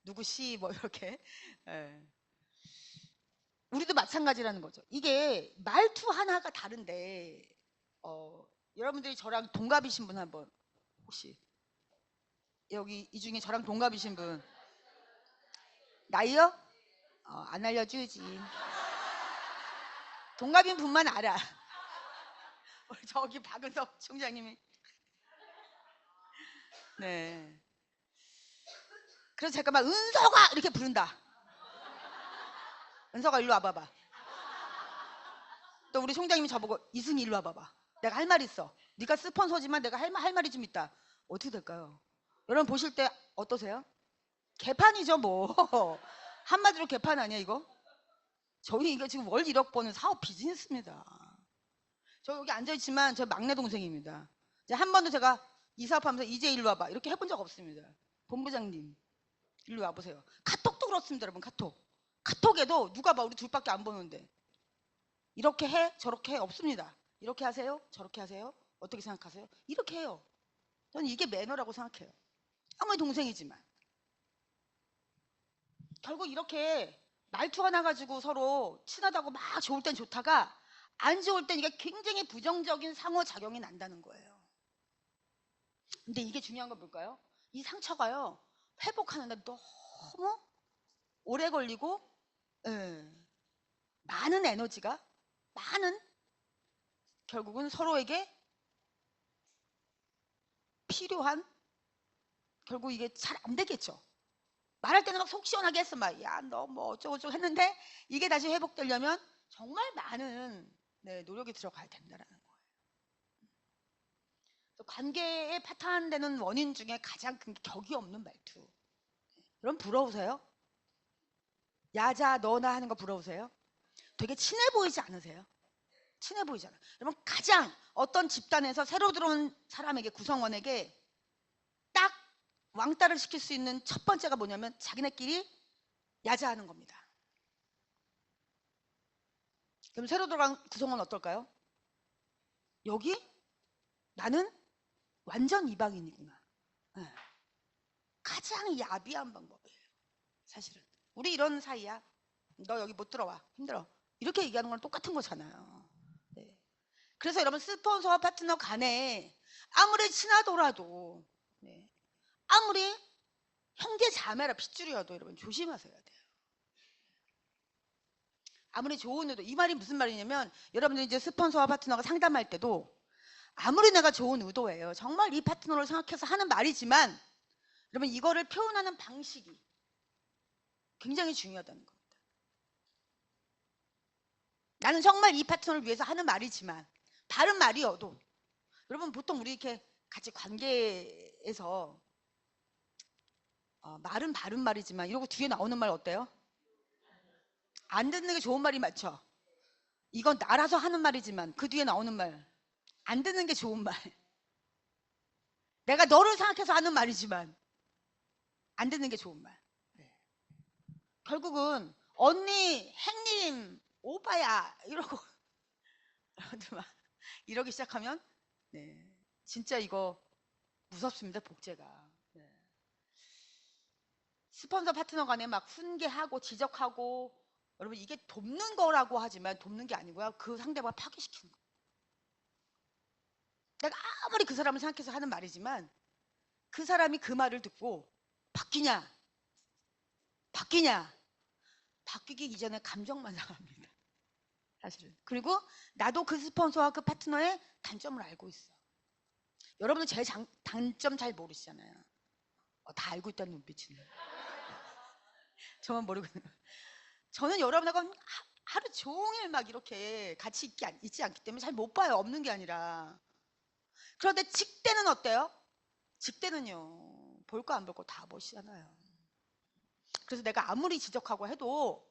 누구 씨 뭐 이렇게. 우리도 마찬가지라는 거죠. 이게 말투 하나가 다른데 여러분들이 저랑 동갑이신 분 한번 혹시 여기 이 중에 저랑 동갑이신 분. 나이요? 안 알려주지. 동갑인 분만 알아. 우리 저기 박은석 총장님이. 네. 그래서 제가 막 은석아 이렇게 부른다. 은석아 일로 와봐봐. 또 우리 총장님이 저보고 이승희 일로 와봐봐. 내가 할 말 있어. 네가 스폰서지만 내가 할 말이 좀 있다. 어떻게 될까요? 여러분 보실 때 어떠세요? 개판이죠 뭐. 한마디로 개판 아니야 이거? 저희 이거 지금 월 1억 버는 사업 비즈니스입니다. 저 여기 앉아있지만 저 막내 동생입니다. 이제 한 번도 제가 이 사업하면서 이제 일로 와봐 이렇게 해본 적 없습니다. 본부장님 일로 와보세요. 카톡도 그렇습니다 여러분. 카톡에도 누가 봐 우리 둘밖에 안 보는데 이렇게 해 저렇게 해 없습니다. 이렇게 하세요 저렇게 하세요 어떻게 생각하세요? 이렇게 해요. 저는 이게 매너라고 생각해요. 아무리 동생이지만 결국 이렇게 말투가 나가지고 서로 친하다고 막 좋을 땐 좋다가 안 좋을 땐 이게 굉장히 부정적인 상호작용이 난다는 거예요. 근데 이게 중요한 건 뭘까요? 이 상처가요 회복하는데 너무 오래 걸리고 많은 에너지가 결국은 서로에게 필요한 결국 이게 잘 안 되겠죠. 말할 때는 막 속 시원하게 했어. 막, 야, 너 뭐 어쩌고저쩌고 했는데 이게 다시 회복되려면 정말 많은 노력이 들어가야 된다는 거예요. 관계에 파탄되는 원인 중에 가장 큰 게 격이 없는 말투. 여러분 부러우세요? 야자 너나 하는 거 부러우세요? 되게 친해 보이지 않으세요? 친해 보이잖아요. 여러분 가장 어떤 집단에서 새로 들어온 사람에게 구성원에게 딱 왕따를 시킬 수 있는 첫 번째가 뭐냐면 자기네끼리 야자하는 겁니다. 그럼 새로 들어간 구성원 어떨까요? 여기 나는 완전 이방인이구나. 네. 가장 야비한 방법이에요. 사실은 우리 이런 사이야. 너 여기 못 들어와. 힘들어. 이렇게 얘기하는 건 똑같은 거잖아요. 네. 그래서 여러분 스폰서와 파트너 간에 아무리 친하더라도 아무리 형제 자매라 핏줄이어도 여러분 조심하셔야 돼요. 아무리 좋은 의도, 이 말이 무슨 말이냐면 여러분들 이제 스폰서와 파트너가 상담할 때도 아무리 내가 좋은 의도예요. 정말 이 파트너를 생각해서 하는 말이지만 여러분 이거를 표현하는 방식이 굉장히 중요하다는 겁니다. 나는 정말 이 파트너를 위해서 하는 말이지만 다른 말이어도 여러분 보통 우리 이렇게 같이 관계에서 말은 바른 말이지만 이러고 뒤에 나오는 말 어때요? 안 듣는 게 좋은 말이 맞죠? 이건 나라서 하는 말이지만 그 뒤에 나오는 말 안 듣는 게 좋은 말. 내가 너를 생각해서 하는 말이지만 안 듣는 게 좋은 말. 결국은 언니, 행님, 오빠야 이러고 이러기 시작하면 진짜 이거 무섭습니다. 복제가. 스폰서 파트너 간에 막 훈계하고 지적하고 여러분 이게 돕는 거라고 하지만 돕는 게 아니고요. 그 상대방을 파괴시키는 거예요. 내가 아무리 그 사람을 생각해서 하는 말이지만 그 사람이 그 말을 듣고 바뀌냐 바뀌기 이전에 감정만 상합니다. 사실은. 그리고 나도 그 스폰서와 그 파트너의 단점을 알고 있어. 여러분은 제 단점 잘 모르시잖아요. 다 알고 있다는 눈빛이네. 저만 모르고 있는 거예요. 저는 여러분하고 하루 종일 막 이렇게 같이 있지 않기 때문에 잘 못 봐요. 없는 게 아니라. 그런데 직대는 어때요? 직대는요. 볼 거 안 볼 거 다 보시잖아요. 그래서 내가 아무리 지적하고 해도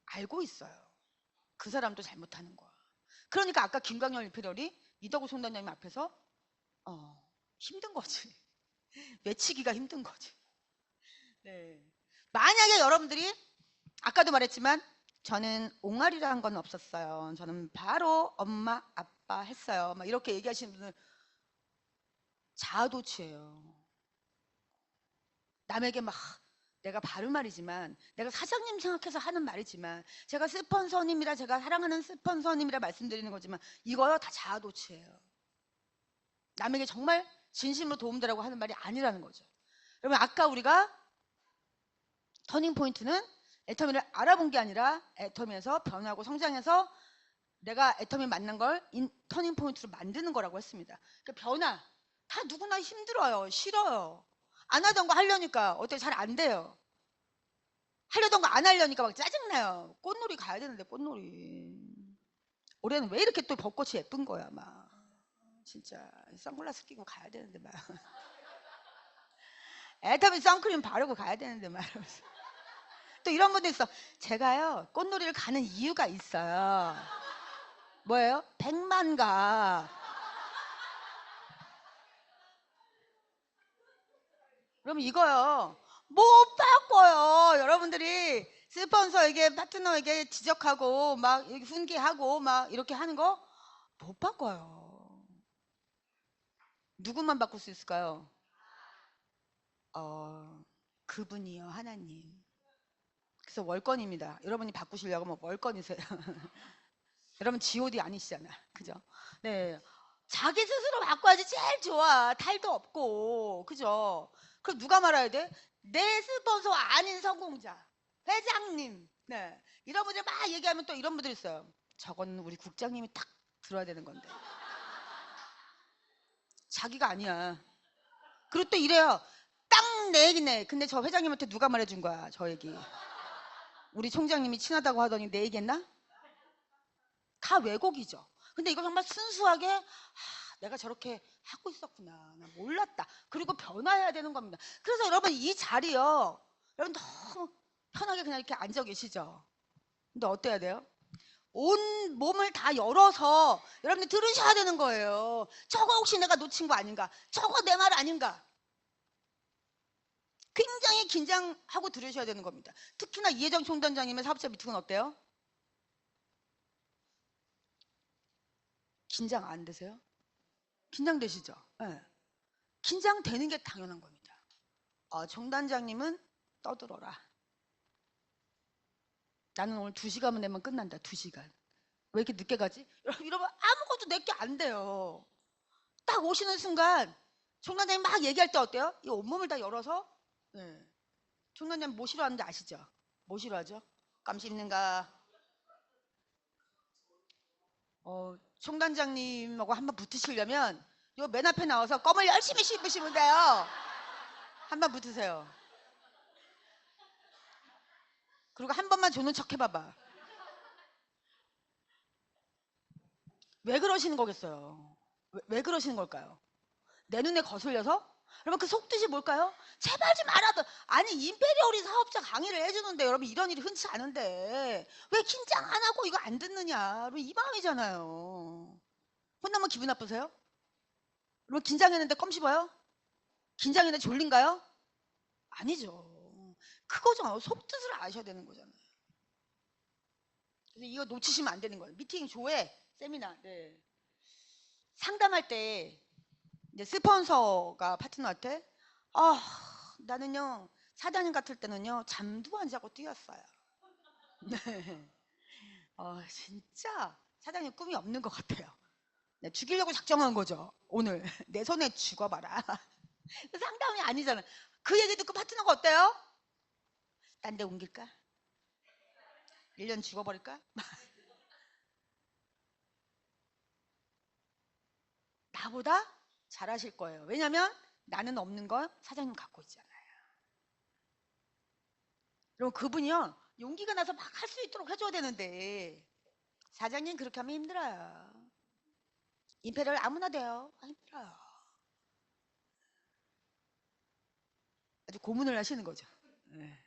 알고 있어요. 그 사람도 잘못하는 거야. 그러니까 아까 김광열 리페럴이 이덕우 총단장님 앞에서 힘든 거지. 외치기가 힘든 거지. 만약에 여러분들이 아까도 말했지만 저는 옹알이라 한 건 없었어요. 저는 바로 엄마 아빠 했어요. 막 이렇게 얘기하시는 분은 자아도취예요. 남에게 막 내가 바른 말이지만 내가 사장님 생각해서 하는 말이지만 제가 스폰서님이라 제가 사랑하는 스폰서님이라 말씀드리는 거지만 이거요 다 자아도취예요. 남에게 정말 진심으로 도움되라고 하는 말이 아니라는 거죠. 여러분 아까 우리가 터닝 포인트는 애터미를 알아본 게 아니라 애터미에서 변하고 성장해서 내가 애터미 만난 걸 터닝 포인트로 만드는 거라고 했습니다. 그 변화 다 누구나 힘들어요. 싫어요. 안 하던 거 하려니까 어떻게 잘 안 돼요. 하려던 거 안 하려니까 막 짜증나요. 꽃놀이 가야 되는데 꽃놀이. 올해는 왜 이렇게 또 벚꽃이 예쁜 거야 막. 진짜 선글라스 끼고 가야 되는데 막. 애터미 선크림 바르고 가야 되는데 막. 또 이런 분도 있어. 제가요 꽃놀이를 가는 이유가 있어요. 뭐예요? 100만가. 그럼 이거요. 못 바꿔요. 여러분들이 스폰서에게 파트너에게 지적하고 막 훈계하고 막 이렇게 하는 거 못 바꿔요. 누구만 바꿀 수 있을까요? 그분이요. 하나님. 그래서 월권입니다. 여러분이 바꾸시려고 하면 월권이세요. 여러분 G.O.D 아니시잖아. 그죠? 네. 자기 스스로 바꿔야지 제일 좋아. 탈도 없고. 그죠? 그럼 누가 말아야 돼? 내 스폰서 아닌 성공자. 회장님. 네. 이런 분들 막 얘기하면 또 이런 분들 있어요. 저건 우리 국장님이 딱 들어야 되는 건데. 자기가 아니야. 그리고 또 이래요. 딱 내 얘기네. 근데 저 회장님한테 누가 말해준 거야. 저 얘기. 우리 총장님이 친하다고 하더니 내 얘기했나? 다 왜곡이죠. 근데 이거 정말 순수하게 내가 저렇게 하고 있었구나. 나 몰랐다. 그리고 변화해야 되는 겁니다. 그래서 여러분 이 자리요. 여러분 너무 편하게 그냥 이렇게 앉아 계시죠. 근데 어때야 돼요? 온 몸을 다 열어서 여러분들 들으셔야 되는 거예요. 저거 혹시 내가 놓친 거 아닌가? 저거 내 말 아닌가? 굉장히 긴장하고 들으셔야 되는 겁니다. 특히나 이혜정 총단장님의 사업자 미팅은 어때요? 긴장 안 되세요? 긴장되시죠? 네. 긴장되는 게 당연한 겁니다. 총단장님은 떠들어라. 나는 오늘 2시간만 내면 끝난다. 2시간. 왜 이렇게 늦게 가지? 여러분 아무것도 내게 안 돼요. 딱 오시는 순간 총단장님 막 얘기할 때 어때요? 이 온몸을 다 열어서 네. 총단장님 뭐 싫어하는지 아시죠? 뭐 싫어하죠? 감 씹는가? 총단장님하고 한번 붙으시려면 요 맨 앞에 나와서 껌을 열심히 씹으시면 돼요. 한번 붙으세요. 그리고 한 번만 조는 척 해봐봐. 왜 그러시는 거겠어요? 왜 그러시는 걸까요? 내 눈에 거슬려서? 여러분 그 속뜻이 뭘까요? 제발 좀 알아도 아니 임페리얼이 사업자 강의를 해주는데 여러분 이런 일이 흔치 않은데 왜 긴장 안 하고 이거 안 듣느냐? 여러분 이 마음이잖아요. 혼나면 기분 나쁘세요? 여러분 긴장했는데 껌 씹어요? 긴장했는데 졸린가요? 아니죠. 그거죠. 속뜻을 아셔야 되는 거잖아요. 그래서 이거 놓치시면 안 되는 거예요. 미팅, 조회, 세미나. 네. 상담할 때 이제 스폰서가 파트너한테 나는요 사장님 같을 때는요 잠도 안 자고 뛰었어요. 네. 진짜 사장님 꿈이 없는 것 같아요. 네, 죽이려고 작정한 거죠. 오늘 내 손에 죽어봐라. 상담이 아니잖아. 그 얘기 듣고 파트너가 어때요? 딴 데 옮길까? 1년 죽어버릴까? 나보다 잘하실 거예요. 왜냐면 나는 없는 건 사장님 갖고 있잖아요. 그럼 그분이요 용기가 나서 막 할 수 있도록 해줘야 되는데 사장님 그렇게 하면 힘들어요. 임페리얼 아무나 돼요. 힘들어요. 아주 고문을 하시는 거죠. 네.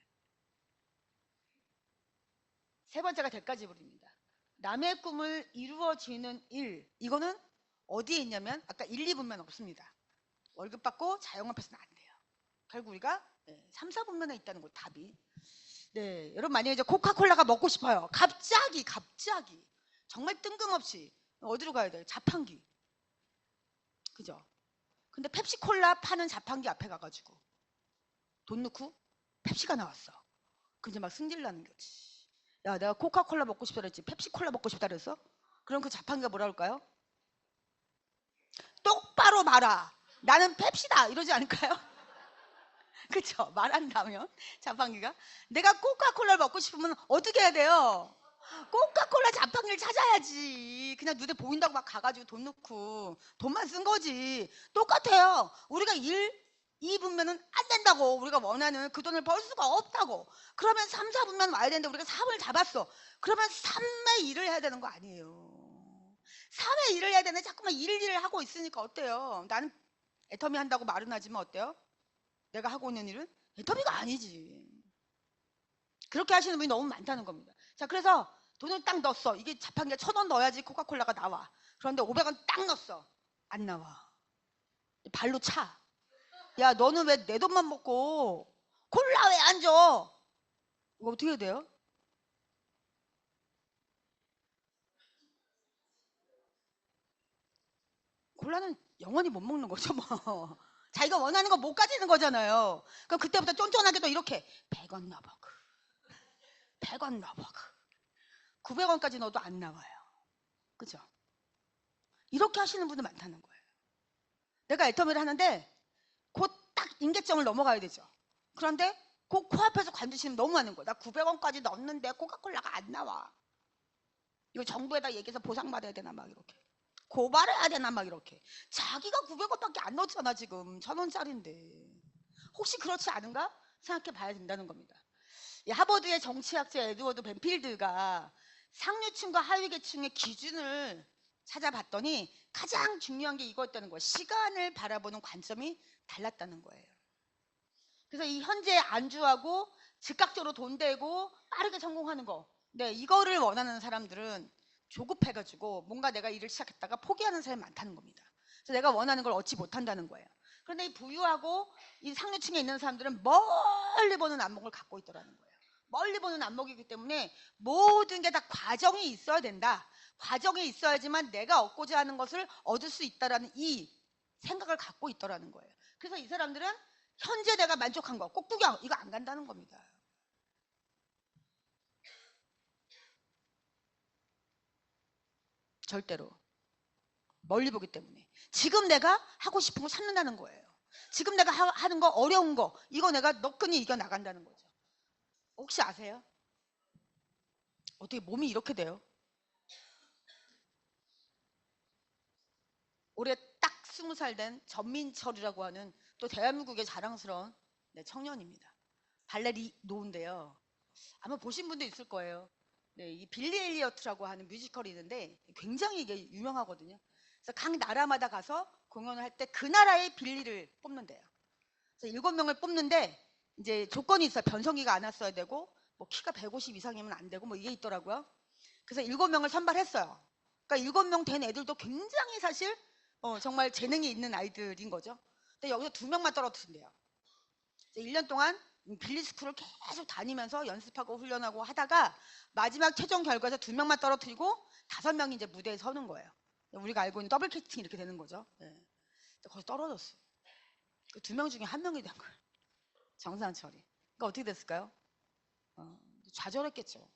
세 번째가 대가지불입니다. 남의 꿈을 이루어지는 일. 이거는 어디에 있냐면 아까 1, 2분면 없습니다. 월급 받고 자영업해서는 안 돼요. 결국 우리가 3, 4분면에 있다는 거 답이. 네, 여러분 만약에 이제 코카콜라가 먹고 싶어요. 갑자기 정말 뜬금없이 어디로 가야 돼요? 자판기. 그죠? 근데 펩시콜라 파는 자판기 앞에 가가지고 돈 넣고 펩시가 나왔어. 그럼 이제 막 승질 나는 거지. 야, 내가 코카콜라 먹고 싶다 그랬지. 펩시콜라 먹고 싶다 그랬어? 그럼 그 자판기가 뭐라 할까요? 똑바로 말아. 나는 펩시다 이러지 않을까요? 그쵸? 말한다면 자판기가 내가 코카콜라를 먹고 싶으면 어떻게 해야 돼요? 코카콜라 자판기를 찾아야지. 그냥 눈에 보인다고 막 가가지고 돈 넣고 돈만 쓴 거지. 똑같아요. 우리가 2분면은 안 된다고. 우리가 원하는 그 돈을 벌 수가 없다고. 그러면 3, 4분면 와야 되는데 우리가 3을 잡았어. 그러면 3의 일을 해야 되는 거 아니에요. 3의 일을 해야 되는데 자꾸만 일을 하고 있으니까 어때요? 나는 애터미 한다고 말은 하지만 어때요? 내가 하고 있는 일은 애터미가 아니지. 그렇게 하시는 분이 너무 많다는 겁니다. 자, 그래서 돈을 딱 넣었어. 이게 자판기에 1,000원 넣어야지 코카콜라가 나와. 그런데 500원 딱 넣었어. 안 나와. 발로 차. 야, 너는 왜 내 돈만 먹고 콜라 왜 안 줘? 이거 어떻게 해야 돼요? 콜라는 영원히 못 먹는 거죠, 뭐. 자기가 원하는 거 못 가지는 거잖아요. 그럼 그때부터 쫀쫀하게 또 이렇게 100원 넣어보고 100원 넣어보고 900원까지 넣어도 안 나와요. 그죠? 이렇게 하시는 분들 많다는 거예요. 내가 애터미를 하는데 곧 딱 임계점을 넘어가야 되죠. 그런데 그 코앞에서 관두시면 너무 많은 거예요. 나 900원까지 넣었는데 코카콜라가 안 나와. 이거 정부에다 얘기해서 보상받아야 되나 막 이렇게. 고발해야 되나 막 이렇게. 자기가 900원밖에 안 넣었잖아 지금. 1,000원짜리인데. 혹시 그렇지 않은가? 생각해 봐야 된다는 겁니다. 하버드의 정치학자 에드워드 벤필드가 상류층과 하위계층의 기준을 찾아봤더니 가장 중요한 게 이거였다는 거예요. 시간을 바라보는 관점이 달랐다는 거예요. 그래서 이 현재 안주하고 즉각적으로 돈 되고 빠르게 성공하는 거. 네, 이거를 원하는 사람들은 조급해가지고 뭔가 내가 일을 시작했다가 포기하는 사람이 많다는 겁니다. 그래서 내가 원하는 걸 얻지 못한다는 거예요. 그런데 이 부유하고 이 상류층에 있는 사람들은 멀리 보는 안목을 갖고 있더라는 거예요. 멀리 보는 안목이기 때문에 모든 게 다 과정이 있어야 된다. 과정이 있어야지만 내가 얻고자 하는 것을 얻을 수 있다라는 이 생각을 갖고 있더라는 거예요. 그래서 이 사람들은 현재 내가 만족한 거, 꼭 구경, 이거 안 간다는 겁니다. 절대로. 멀리 보기 때문에. 지금 내가 하고 싶은 거 찾는다는 거예요. 지금 내가 하는 거, 어려운 거, 이거 내가 너끈히 이겨나간다는 거죠. 혹시 아세요? 어떻게 몸이 이렇게 돼요? 올해 딱 20살 된 전민철이라고 하는 또 대한민국의 자랑스러운 청년입니다. 발레리노인데요. 아마 보신 분도 있을 거예요. 네, 이 빌리 엘리어트라고 하는 뮤지컬이 있는데 굉장히 이게 유명하거든요. 그래서 각 나라마다 가서 공연을 할 때 그 나라의 빌리를 뽑는데요. 그래서 7명을 뽑는데 이제 조건이 있어요. 변성기가 안 왔어야 되고 뭐 키가 150 이상이면 안 되고 뭐 이게 있더라고요. 그래서 7명을 선발했어요. 그러니까 7명 된 애들도 굉장히 사실 정말 재능이 있는 아이들인 거죠. 근데 여기서 2명만 떨어뜨린대요. 1년 동안 빌리스쿨을 계속 다니면서 연습하고 훈련하고 하다가 마지막 최종 결과에서 2명만 떨어뜨리고 5명이 이제 무대에 서는 거예요. 우리가 알고 있는 더블 캐스팅 이렇게 되는 거죠. 네. 거기서 떨어졌어. 그 2명 중에 1명이 된 거예요. 정상철이. 그러니까 어떻게 됐을까요? 좌절했겠죠.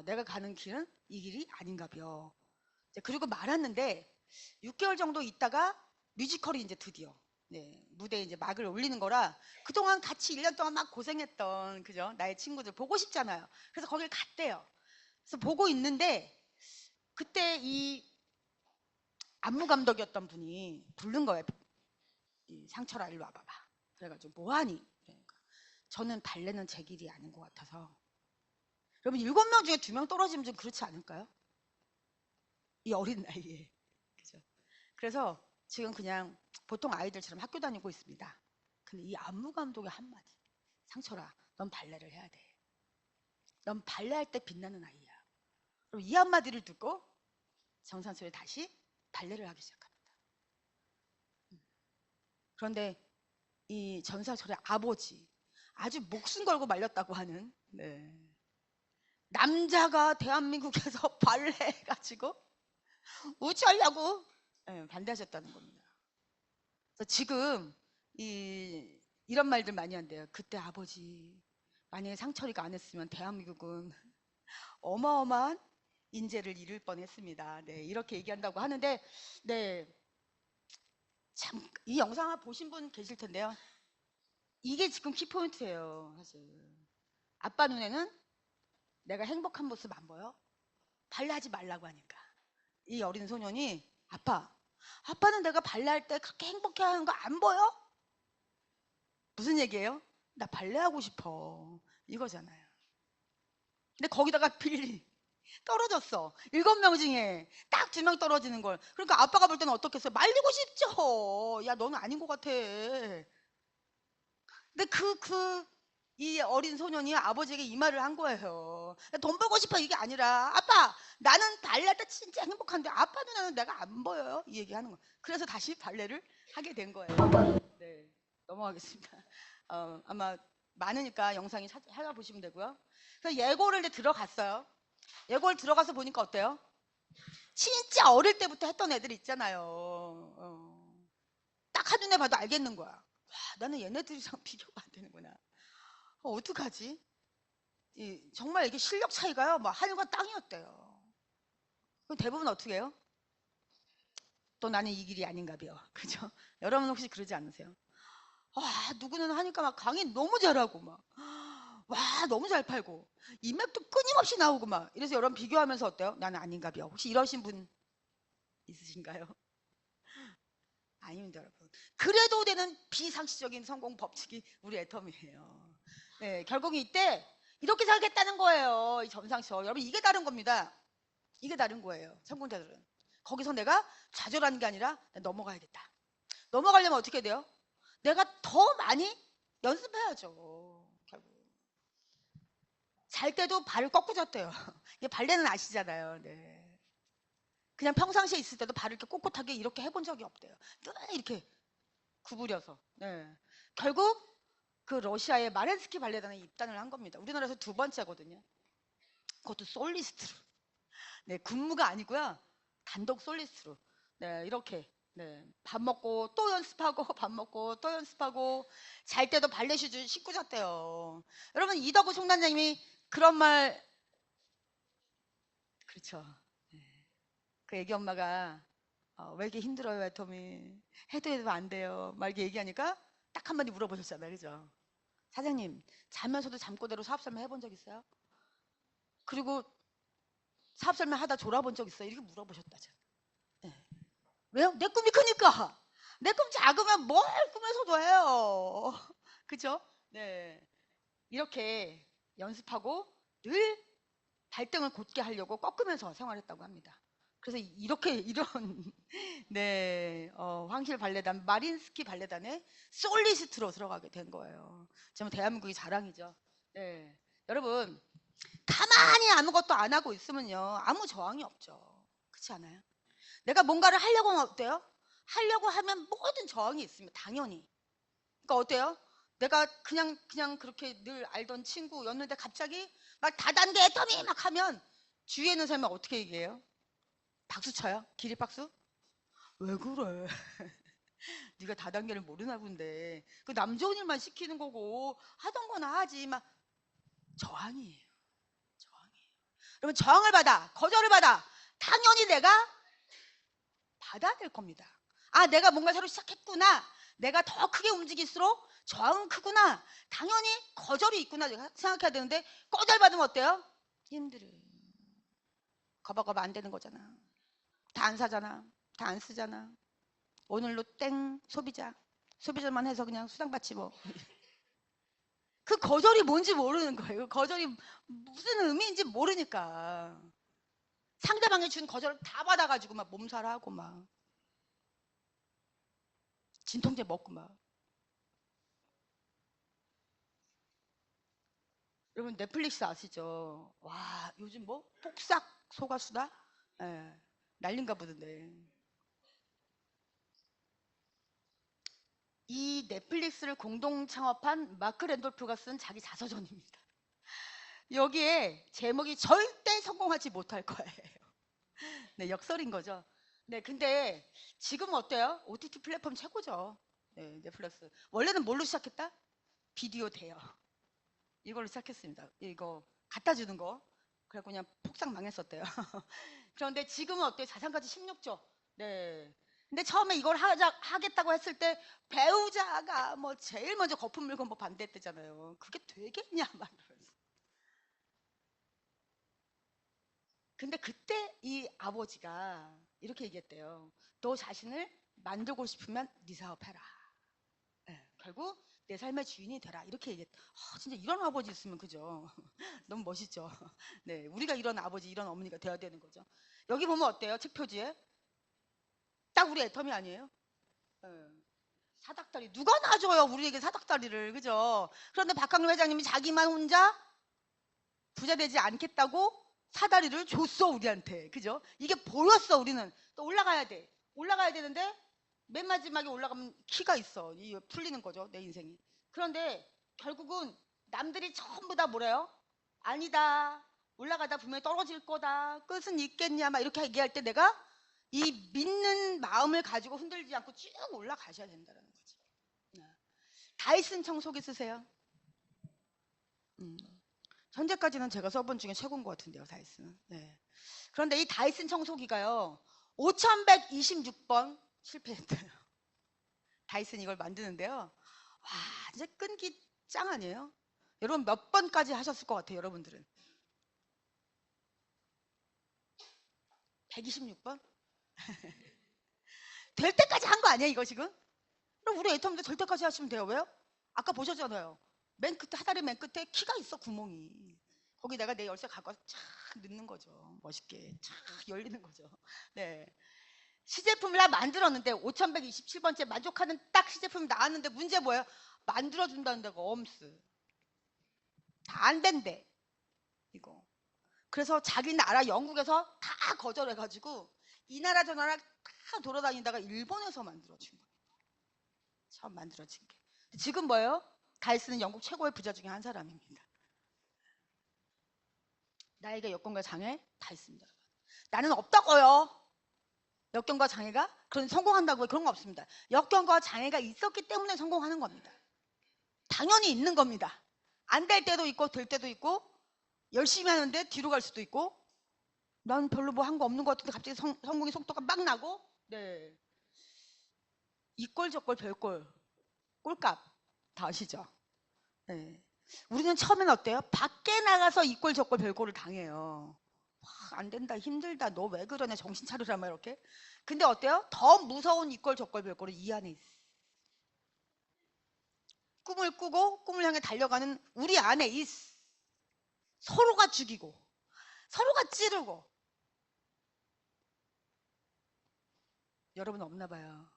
내가 가는 길은 이 길이 아닌가벼. 그리고 말았는데 6개월 정도 있다가 뮤지컬이 이제 드디어 무대에 이제 막을 올리는 거라 그동안 같이 1년 동안 막 고생했던 그죠? 나의 친구들 보고 싶잖아요. 그래서 거길 갔대요. 그래서 보고 있는데 그때 이 안무 감독이었던 분이 부른 거예요. 상철아 일로 와봐봐. 그래가지고 뭐하니? 그러니까 저는 발레는 제 길이 아닌 것 같아서. 여러분 7명 중에 2명 떨어지면 좀 그렇지 않을까요? 이 어린 나이에. 그죠? 그래서 지금 그냥 보통 아이들처럼 학교 다니고 있습니다. 근데 이 안무 감독의 한마디. 상철아, 넌 발레를 해야 돼. 넌 발레할 때 빛나는 아이야. 그럼 이 한마디를 듣고 정상철이 다시 발레를 하기 시작합니다. 그런데 이 전사철의 아버지, 아주 목숨 걸고 말렸다고 하는 남자가 대한민국에서 발레 해가지고 우치하려고 반대하셨다는 겁니다. 그래서 지금 이런 말들 많이 한대요. 그때 아버지 만약에 상철이가 안 했으면 대한민국은 어마어마한 인재를 잃을 뻔했습니다. 네, 이렇게 얘기한다고 하는데, 네, 참, 이 영상을 보신 분 계실 텐데요. 이게 지금 키포인트예요, 사실. 아빠 눈에는 내가 행복한 모습 안 보여? 발레하지 말라고 하니까. 이 어린 소년이 아빠는 내가 발레할 때 그렇게 행복해하는 거 안 보여? 무슨 얘기예요? 나 발레하고 싶어. 이거잖아요. 근데 거기다가 빌리 떨어졌어. 7명 중에 딱 2명 떨어지는 걸. 그러니까 아빠가 볼 때는 어떻겠어요? 말리고 싶죠. 야, 너는 아닌 것 같아. 근데 이 어린 소년이 아버지에게 이 말을 한 거예요. 돈 벌고 싶어 이게 아니라 아빠 나는 발레할 때 진짜 행복한데 아빠 눈에는 내가 안 보여요. 이 얘기하는 거예요. 그래서 다시 발레를 하게 된 거예요. 네, 넘어가겠습니다. 아마 많으니까 영상이 찾아보시면 되고요. 그래서 예고를 이제 들어갔어요. 예고를 들어가서 보니까 어때요? 진짜 어릴 때부터 했던 애들 있잖아요. 딱 한눈에 봐도 알겠는 거야. 와, 나는 얘네들이랑 비교가 안 되는구나. 어떡하지? 정말 이게 실력 차이가요. 뭐 하늘과 땅이었대요. 그럼 대부분 어떻게 해요? 또 나는 이 길이 아닌가 봐요. 그죠? 여러분 혹시 그러지 않으세요? 와, 누구는 하니까 막 강의 너무 잘하고 막. 와, 너무 잘 팔고. 인맥도 끊임없이 나오고 막. 이래서 여러분 비교하면서 어때요? 나는 아닌가 봐요. 혹시 이러신 분 있으신가요? 아닙니다, 여러분. 그래도 되는 비상식적인 성공 법칙이 우리 애텀이에요. 네, 결국 이때 이렇게 살겠다는 거예요. 이 점상쇼. 여러분 이게 다른 겁니다. 이게 다른 거예요. 성공자들은. 거기서 내가 좌절하는 게 아니라 넘어가야겠다. 넘어가려면 어떻게 돼요? 내가 더 많이 연습해야죠. 결국. 잘 때도 발을 꺾고 잤대요. 발레는 아시잖아요. 네. 그냥 평상시에 있을 때도 발을 이렇게 꼿꼿하게 이렇게 해본 적이 없대요. 늘 이렇게 구부려서. 네. 결국 그 러시아의 마렌스키 발레단에 입단을 한 겁니다. 우리나라에서 2번째거든요. 그것도 솔리스트로. 네, 군무가 아니고요. 단독 솔리스트로. 네, 이렇게. 네, 밥 먹고 또 연습하고 밥 먹고 또 연습하고 잘 때도 발레 슈즈 신고 잤대요. 여러분 이덕우 총단장님이 그런 말 그렇죠. 네. 그 애기 엄마가 왜 이렇게 힘들어요, 애톰이. 해도 안 돼요. 막 이렇게 얘기하니까 딱 한마디 물어보셨잖아요. 그죠? 사장님, 자면서도 잠꼬대로 사업 설명 해본 적 있어요? 그리고 사업 설명 하다 졸아본 적 있어요? 이렇게 물어보셨다죠. 네. 왜요? 내 꿈이 크니까. 내 꿈 작으면 뭘 꿈에서도 해요. 그죠? 네. 이렇게 연습하고 늘 발등을 곧게 하려고 꺾으면서 생활했다고 합니다. 그래서 이런 네 황실 발레단 마린스키 발레단의 솔리스트로 들어가게 된 거예요. 정말 대한민국이 자랑이죠. 네. 여러분 가만히 아무것도 안 하고 있으면요 아무 저항이 없죠. 그렇지 않아요? 내가 뭔가를 하려고 하면 어때요? 하려고 하면 모든 저항이 있습니다. 당연히. 그러니까 어때요? 내가 그냥 그렇게 늘 알던 친구였는데 갑자기 막 다단계 애터미 막 하면 주위에 있는 사람이 어떻게 얘기해요? 박수 쳐요? 기립박수? 왜 그래? 네가 다단계를 모르나 본데 그 남 좋은 일만 시키는 거고 하던 거나 하지 막 저항이에요. 저항이에요. 여러분 저항을 받아 거절을 받아 당연히 내가 받아야 될 겁니다. 아 내가 뭔가 새로 시작했구나. 내가 더 크게 움직일수록 저항은 크구나. 당연히 거절이 있구나 생각해야 되는데 거절받으면 어때요? 힘들어요. 거봐거봐 안 되는 거잖아. 다 안 사잖아. 다 안 쓰잖아. 오늘로 땡 소비자만 해서 그냥 수당받지 뭐. 그 거절이 뭔지 모르는 거예요. 거절이 무슨 의미인지 모르니까 상대방이 준 거절을 다 받아가지고 막 몸살하고 막 진통제 먹고 막. 여러분 넷플릭스 아시죠? 와 요즘 뭐 폭삭 소가수다? 예, 난린가 보던데. 이 넷플릭스를 공동 창업한 마크 랜돌프가 쓴 자기 자서전입니다. 여기에 제목이 절대 성공하지 못할 거예요. 네, 역설인 거죠. 네, 근데 지금 어때요? OTT 플랫폼 최고죠. 네, 넷플릭스. 원래는 뭘로 시작했다? 비디오 대여. 이걸로 시작했습니다. 이거 갖다 주는 거. 그래서 그냥 폭삭 망했었대요. 그런데 지금은 어때요? 자산가치 16조. 네. 근데 처음에 이걸 하겠다고 했을 때 배우자가 뭐 제일 먼저 거품 물고 뭐 반대했대잖아요. 그게 되겠냐 막 이러면서. 근데 그때 이 아버지가 이렇게 얘기했대요. 너 자신을 만들고 싶으면 네 사업해라. 네, 결국 내 삶의 주인이 되라. 이렇게 얘기했. 진짜 이런 아버지 있으면 그죠? 너무 멋있죠. 네, 우리가 이런 아버지, 이런 어머니가 돼야 되는 거죠. 여기 보면 어때요? 책 표지에 딱 우리 애텀이 아니에요? 네. 사닥다리 누가 놔줘요? 우리에게 사닥다리를, 그죠? 그런데 박학림 회장님이 자기만 혼자 부자 되지 않겠다고 사다리를 줬어 우리한테, 그죠? 이게 보였어. 우리는 또 올라가야 돼. 올라가야 되는데 맨 마지막에 올라가면 키가 있어. 이 풀리는 거죠, 내 인생이. 그런데 결국은 남들이 전부 다 뭐래요? 아니다, 올라가다 분명히 떨어질 거다, 끝은 있겠냐 막 이렇게 얘기할 때 내가 이 믿는 마음을 가지고 흔들지 않고 쭉 올라가셔야 된다는 거지. 다이슨 청소기 쓰세요? 현재까지는 제가 써본 중에 최고인 것 같은데요, 다이슨. 네. 그런데 이 다이슨 청소기가요, 5126번 실패했대요. 다이슨 이걸 만드는데요. 와, 이제 끈기 짱 아니에요? 여러분 몇 번까지 하셨을 것 같아요, 여러분들은? 126번? 될 때까지 한 거 아니에요, 이거 지금? 그럼 우리 애터미도 될 때까지 하시면 돼요. 왜요? 아까 보셨잖아요. 맨 끝에, 하다리 맨 끝에 키가 있어, 구멍이. 거기 내가 내 열쇠 갖고 와서 착 넣는 거죠. 멋있게 착 열리는 거죠. 네. 시제품을 다 만들었는데 5127번째 만족하는 딱 시제품이 나왔는데 문제 뭐예요? 만들어준다는 데가 엄스. 다 안 된대. 이거. 그래서 자기 나라 영국에서 다 거절해가지고 이 나라 저 나라 다 돌아다니다가 일본에서 만들어진 거예요. 처음 만들어진 게. 지금 뭐예요? 다이슨은 영국 최고의 부자 중에 한 사람입니다. 나에게 여건과 장애 다 있습니다. 나는 없다고요. 역경과 장애가 그런 성공한다고 그런 거 없습니다. 역경과 장애가 있었기 때문에 성공하는 겁니다. 당연히 있는 겁니다. 안 될 때도 있고 될 때도 있고, 열심히 하는데 뒤로 갈 수도 있고, 난 별로 뭐 한 거 없는 것 같은데 갑자기 성공의 속도가 막 나고. 네. 이꼴 저꼴 별꼴 꼴값 다 아시죠? 네. 우리는 처음에는 어때요? 밖에 나가서 이꼴 저꼴 별꼴을 당해요. 안 된다, 힘들다, 너 왜 그러냐, 정신 차려라 막 이렇게. 근데 어때요? 더 무서운 이꼴 저꼴 별꼴은 이 안에 있어. 꿈을 꾸고 꿈을 향해 달려가는 우리 안에 있어. 서로가 죽이고 서로가 찌르고. 여러분 없나 봐요.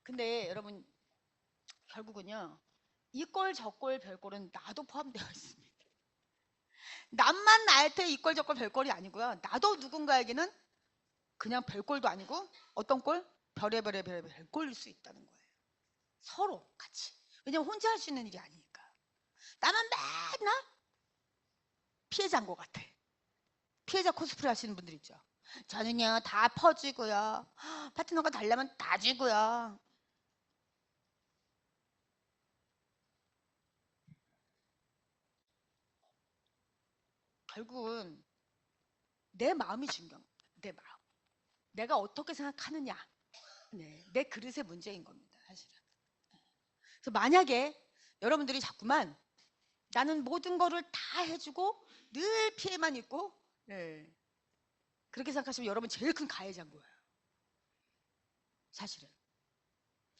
근데 여러분 결국은요, 이꼴 저꼴 별꼴은 나도 포함되어 있습니다. 남만 나한테 이꼴 저꼴 별꼴이 아니고요, 나도 누군가에게는 그냥 별꼴도 아니고 어떤 꼴? 별의 별꼴일 수 있다는 거예요. 서로 같이. 왜냐면 혼자 할 수 있는 일이 아니니까. 나만 맨날 피해자인 것 같아. 피해자 코스프레 하시는 분들 있죠. 저는요 다 퍼주고요, 파트너가 달라면 다 주고요. 결국은 내 마음이 중요한 겁니다. 내 마음. 내가 어떻게 생각하느냐. 네, 내 그릇의 문제인 겁니다, 사실은. 그래서 만약에 여러분들이 자꾸만 나는 모든 거를 다 해주고 늘 피해만 있고, 네, 그렇게 생각하시면 여러분 제일 큰 가해자인 거예요. 사실은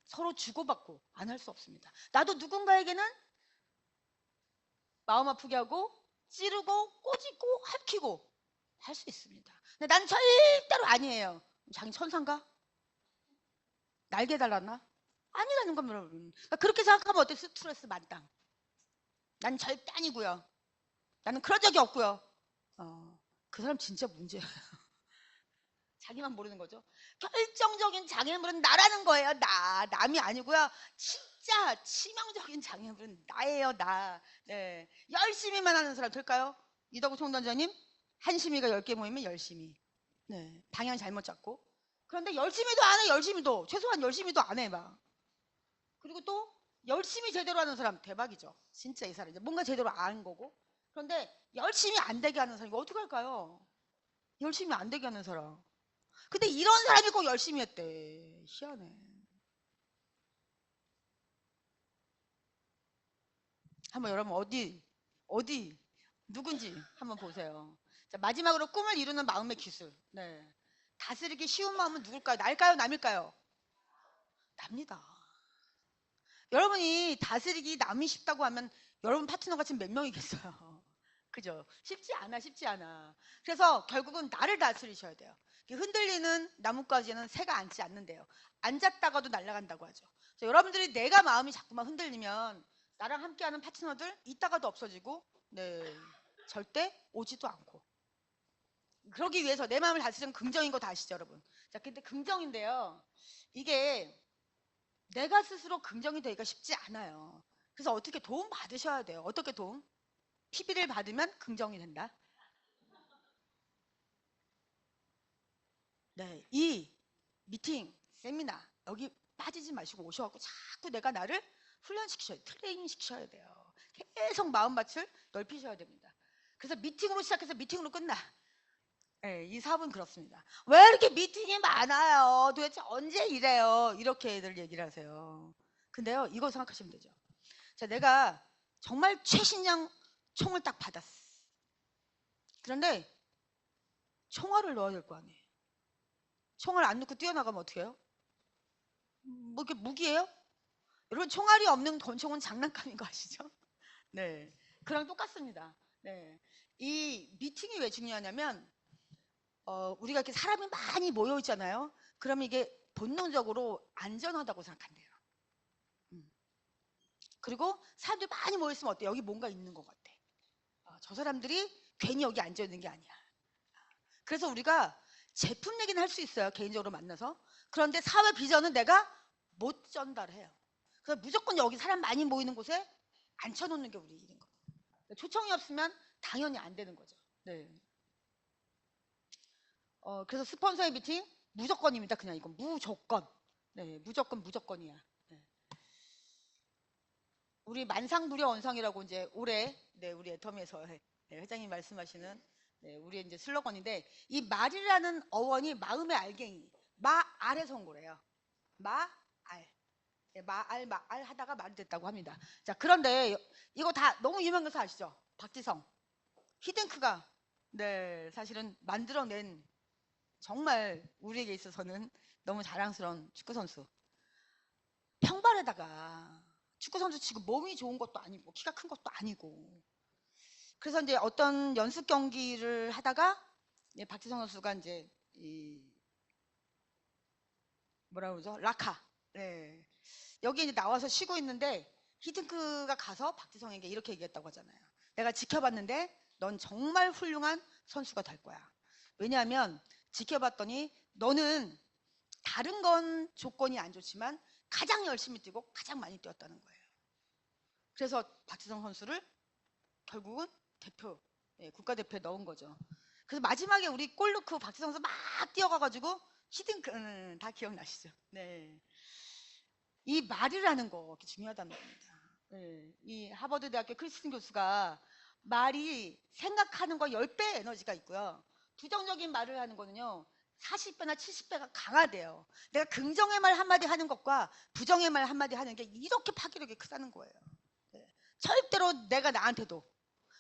서로 주고받고 안 할 수 없습니다. 나도 누군가에게는 마음 아프게 하고 찌르고 꼬집고 핥히고 할 수 있습니다. 근데 난 절대로 아니에요. 자기 천상가? 날개 달았나? 아니라는 겁니다, 여러분. 그러니까 그렇게 생각하면 어때? 스트레스 만땅. 난 절대 아니고요. 나는 그런 적이 없고요. 그 사람 진짜 문제예요. 자기만 모르는 거죠. 결정적인 장애물은 나라는 거예요. 남이 아니고요. 진짜 치명적인 장애물은 나예요. 나. 네. 열심히만 하는 사람 될까요? 이덕우 총단장님, 한심이가 10개 모이면 열심히. 네. 방향 잘못 잡고. 그런데 열심히도 안 해, 열심히도. 최소한 열심히도 안 해, 막. 그리고 또 열심히 제대로 하는 사람 대박이죠. 진짜 이 사람 이제 뭔가 제대로 아는 거고. 그런데 열심히 안 되게 하는 사람 이거 어떻게 할까요? 열심히 안 되게 하는 사람. 근데 이런 사람이 꼭 열심히 했대. 희한해. 한번 여러분 어디 누군지 한번 보세요. 자, 마지막으로 꿈을 이루는 마음의 기술. 네. 다스리기 쉬운 마음은 누굴까요? 날까요? 남일까요? 납니다. 여러분이 다스리기 남이 쉽다고 하면 여러분 파트너가 지금 몇 명이겠어요? 그죠? 쉽지 않아, 쉽지 않아. 그래서 결국은 나를 다스리셔야 돼요. 흔들리는 나뭇가지는 새가 앉지 않는데요. 앉았다가도 날아간다고 하죠. 그래서 여러분들이 내가 마음이 자꾸만 흔들리면 나랑 함께하는 파트너들 있다가도 없어지고, 네, 절대 오지도 않고. 그러기 위해서 내 마음을 다스리는 긍정인 거 다 아시죠, 여러분? 자, 근데 긍정인데요. 이게 내가 스스로 긍정이 되기가 쉽지 않아요. 그래서 어떻게 도움 받으셔야 돼요. 어떻게 도움? PB를 받으면 긍정이 된다. 네, 이 미팅, 세미나 여기 빠지지 마시고 오셔갖고 자꾸 내가 나를 훈련시키셔야 돼요. 트레이닝 시키셔야 돼요. 계속 마음밭을 넓히셔야 됩니다. 그래서 미팅으로 시작해서 미팅으로 끝나. 네, 이 사업은 그렇습니다. 왜 이렇게 미팅이 많아요? 도대체 언제 이래요? 이렇게들 얘기를 하세요. 근데요, 이거 생각하시면 되죠. 자, 내가 정말 최신형 총을 딱 받았어. 그런데 총알을 넣어야 될 거 아니에요. 총알 안 넣고 뛰어나가면 어떻게 해요? 뭐 이게 무기예요? 여러분 총알이 없는 권총은 장난감인 거 아시죠? 네, 그랑 똑같습니다. 네, 이 미팅이 왜 중요하냐면 우리가 이렇게 사람이 많이 모여 있잖아요. 그러면 이게 본능적으로 안전하다고 생각한대요. 그리고 사람들이 많이 모여 있으면 어때? 여기 뭔가 있는 것 같아. 저 사람들이 괜히 여기 앉아 있는 게 아니야. 그래서 우리가 제품 얘기는 할 수 있어요. 개인적으로 만나서. 그런데 사회 비전은 내가 못 전달해요. 그래서 무조건 여기 사람 많이 모이는 곳에 앉혀놓는 게 우리 일인 거예요. 초청이 없으면 당연히 안 되는 거죠. 네. 그래서 스폰서의 미팅 무조건입니다. 그냥 이건 무조건. 네, 무조건이야. 네. 우리 만상부려 원상이라고 이제 올해 네, 우리 애터미에서 네, 회장님 말씀하시는 네, 우리의 이제 슬로건인데 이 말이라는 어원이 마음의 알갱이 마알에서 온 거래요. 마알. 네, 마알 하다가 말이 됐다고 합니다. 자, 그런데 이거 다 너무 유명한 거 아시죠? 박지성 히딩크가 네, 사실은 만들어낸 정말 우리에게 있어서는 너무 자랑스러운 축구 선수. 평발에다가 축구 선수 치고 몸이 좋은 것도 아니고 키가 큰 것도 아니고 그래서 이제 어떤 연습 경기를 하다가 박지성 선수가 이제 이 뭐라 그러죠? 라카. 네. 여기 이제 나와서 쉬고 있는데 히딩크가 가서 박지성에게 이렇게 얘기했다고 하잖아요. 내가 지켜봤는데 넌 정말 훌륭한 선수가 될 거야. 왜냐하면 지켜봤더니 너는 다른 건 조건이 안 좋지만 가장 열심히 뛰고 가장 많이 뛰었다는 거예요. 그래서 박지성 선수를 결국은 대표, 국가대표에 넣은 거죠. 그래서 마지막에 우리 골 넣고 박지성 선수 막 뛰어가가지고 히딩크 다 기억나시죠? 네. 이 말이라는 거 중요하다는 겁니다. 네. 이 하버드 대학교 크리스틴 교수가 말이 생각하는 거 10배 에너지가 있고요. 부정적인 말을 하는 거는요. 40배나 70배가 강하대요. 내가 긍정의 말 한마디 하는 것과 부정의 말 한마디 하는 게 이렇게 파괴력이 크다는 거예요. 네. 절대로 내가 나한테도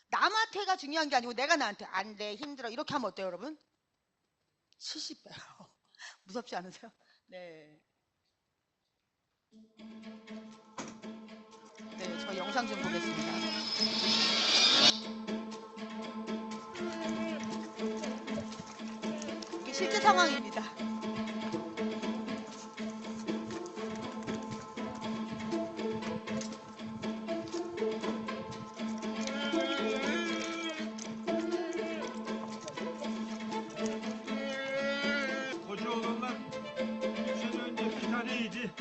남한테가 중요한 게 아니고 내가 나한테 안 돼, 힘들어 이렇게 하면 어때요, 여러분? 70배요. 무섭지 않으세요? 네. 네, 저 영상 좀 보겠습니다. 이게 실제 상황입니다. Koca olanlar bir sene önce bir taneydi.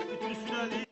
Bütün sülaleyi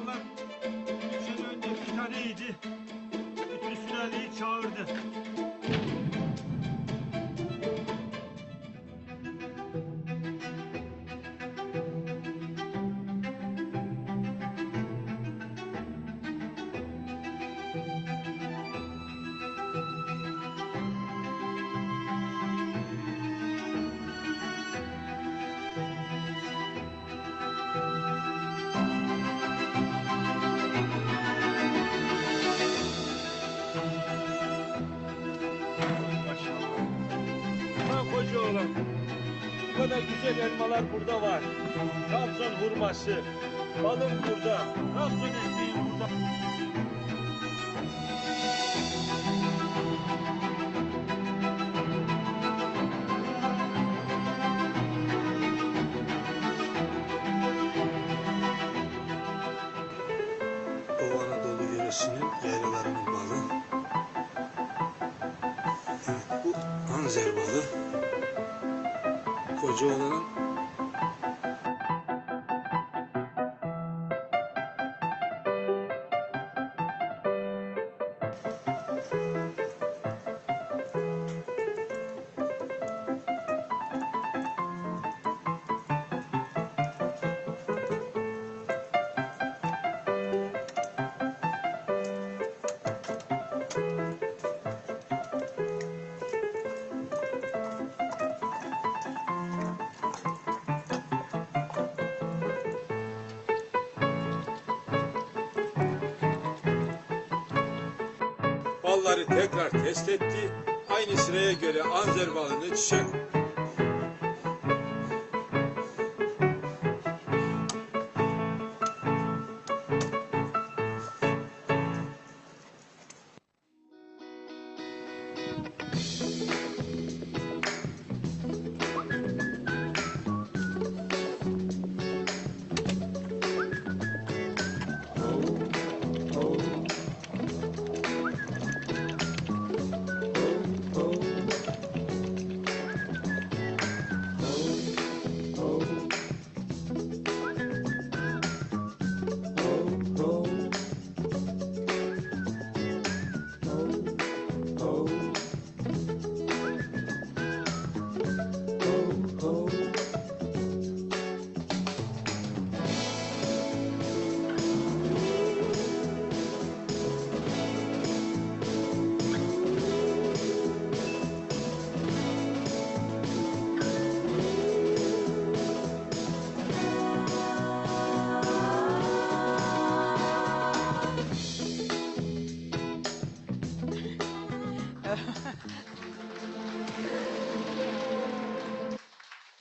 olanlar düşen önce bir taneydi. Bütün sülaleyi çağırdı. Maşallah. Lan koca oğlan. Bu kadar güzel elmalar burada var. Trabzon hurması. Balım burada. Trabzon ekmeği burada. Doğu Anadolu yöresinin yaylalarının balı. Evet, bu Anzer balı. Kocaoğlan'ın balları tekrar test etti. Aynı sıraya göre Anzer balını çiçek.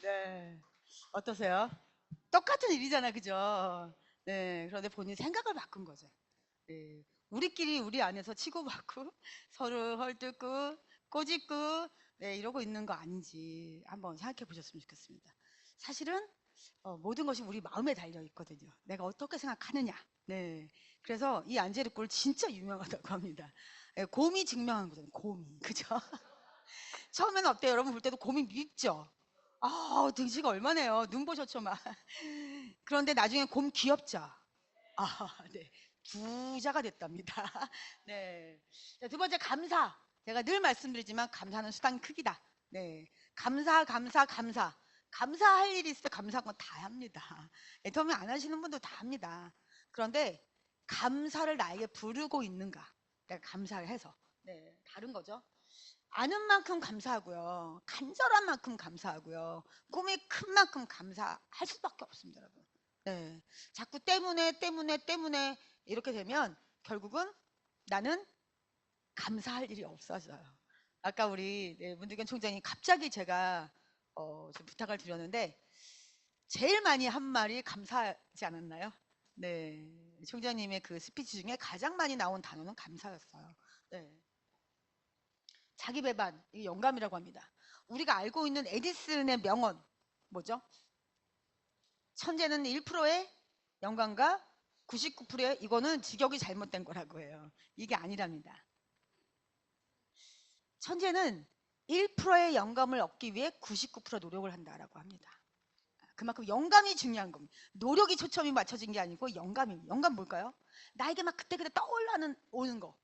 네. 어떠세요? 똑같은 일이잖아, 그죠? 네. 그런데 본인 생각을 바꾼 거죠. 네. 우리끼리 우리 안에서 치고받고 서로 헐뜯고 꼬집고 네, 이러고 있는 거 아닌지 한번 생각해 보셨으면 좋겠습니다. 사실은 모든 것이 우리 마음에 달려 있거든요. 내가 어떻게 생각하느냐. 네. 그래서 이 안제르골 진짜 유명하다고 합니다. 네, 곰이 증명한 거잖아요. 곰이. 그죠? 처음에는 어때요? 여러분 볼 때도 곰이 밉죠? 아, 등치가 얼마네요. 눈 보셨죠만. 그런데 나중에 곰 귀엽죠? 아, 네. 부자가 됐답니다. 네. 자, 두 번째, 감사. 제가 늘 말씀드리지만, 감사는 수단 크기다. 네. 감사, 감사, 감사. 감사할 일이 있을 때 감사한 건 다 합니다. 애터미 안 하시는 분도 다 합니다. 그런데, 감사를 나에게 부르고 있는가? 내가 감사를 해서. 네. 다른 거죠. 아는 만큼 감사하고요. 간절한 만큼 감사하고요. 꿈이 큰 만큼 감사할 수밖에 없습니다, 여러분. 네. 자꾸 때문에 이렇게 되면 결국은 나는 감사할 일이 없어져요. 아까 우리 문두경 총장이 갑자기 제가 좀 부탁을 드렸는데 제일 많이 한 말이 감사하지 않았나요? 네. 총장님의 그 스피치 중에 가장 많이 나온 단어는 감사였어요. 네. 자기 배반, 이게 영감이라고 합니다. 우리가 알고 있는 에디슨의 명언 뭐죠? 천재는 1%의 영감과 99%의 이거는 직역이 잘못된 거라고 해요. 이게 아니랍니다. 천재는 1%의 영감을 얻기 위해 99% 노력을 한다라고 합니다. 그만큼 영감이 중요한 겁니다. 노력이 초점이 맞춰진 게 아니고 영감입니다. 영감 뭘까요? 나에게 막 그때그때 떠올라는 오는 거.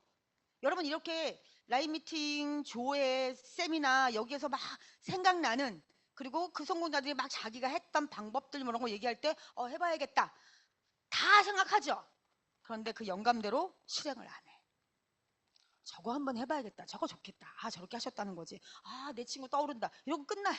여러분 이렇게 라인 미팅, 조회, 세미나 여기에서 막 생각나는 그리고 그 성공자들이 막 자기가 했던 방법들 이런 거 얘기할 때 해봐야겠다. 다 생각하죠. 그런데 그 영감대로 실행을 안 해. 저거 한번 해봐야겠다. 저거 좋겠다. 저렇게 하셨다는 거지. 내 친구 떠오른다. 이러고 끝나요.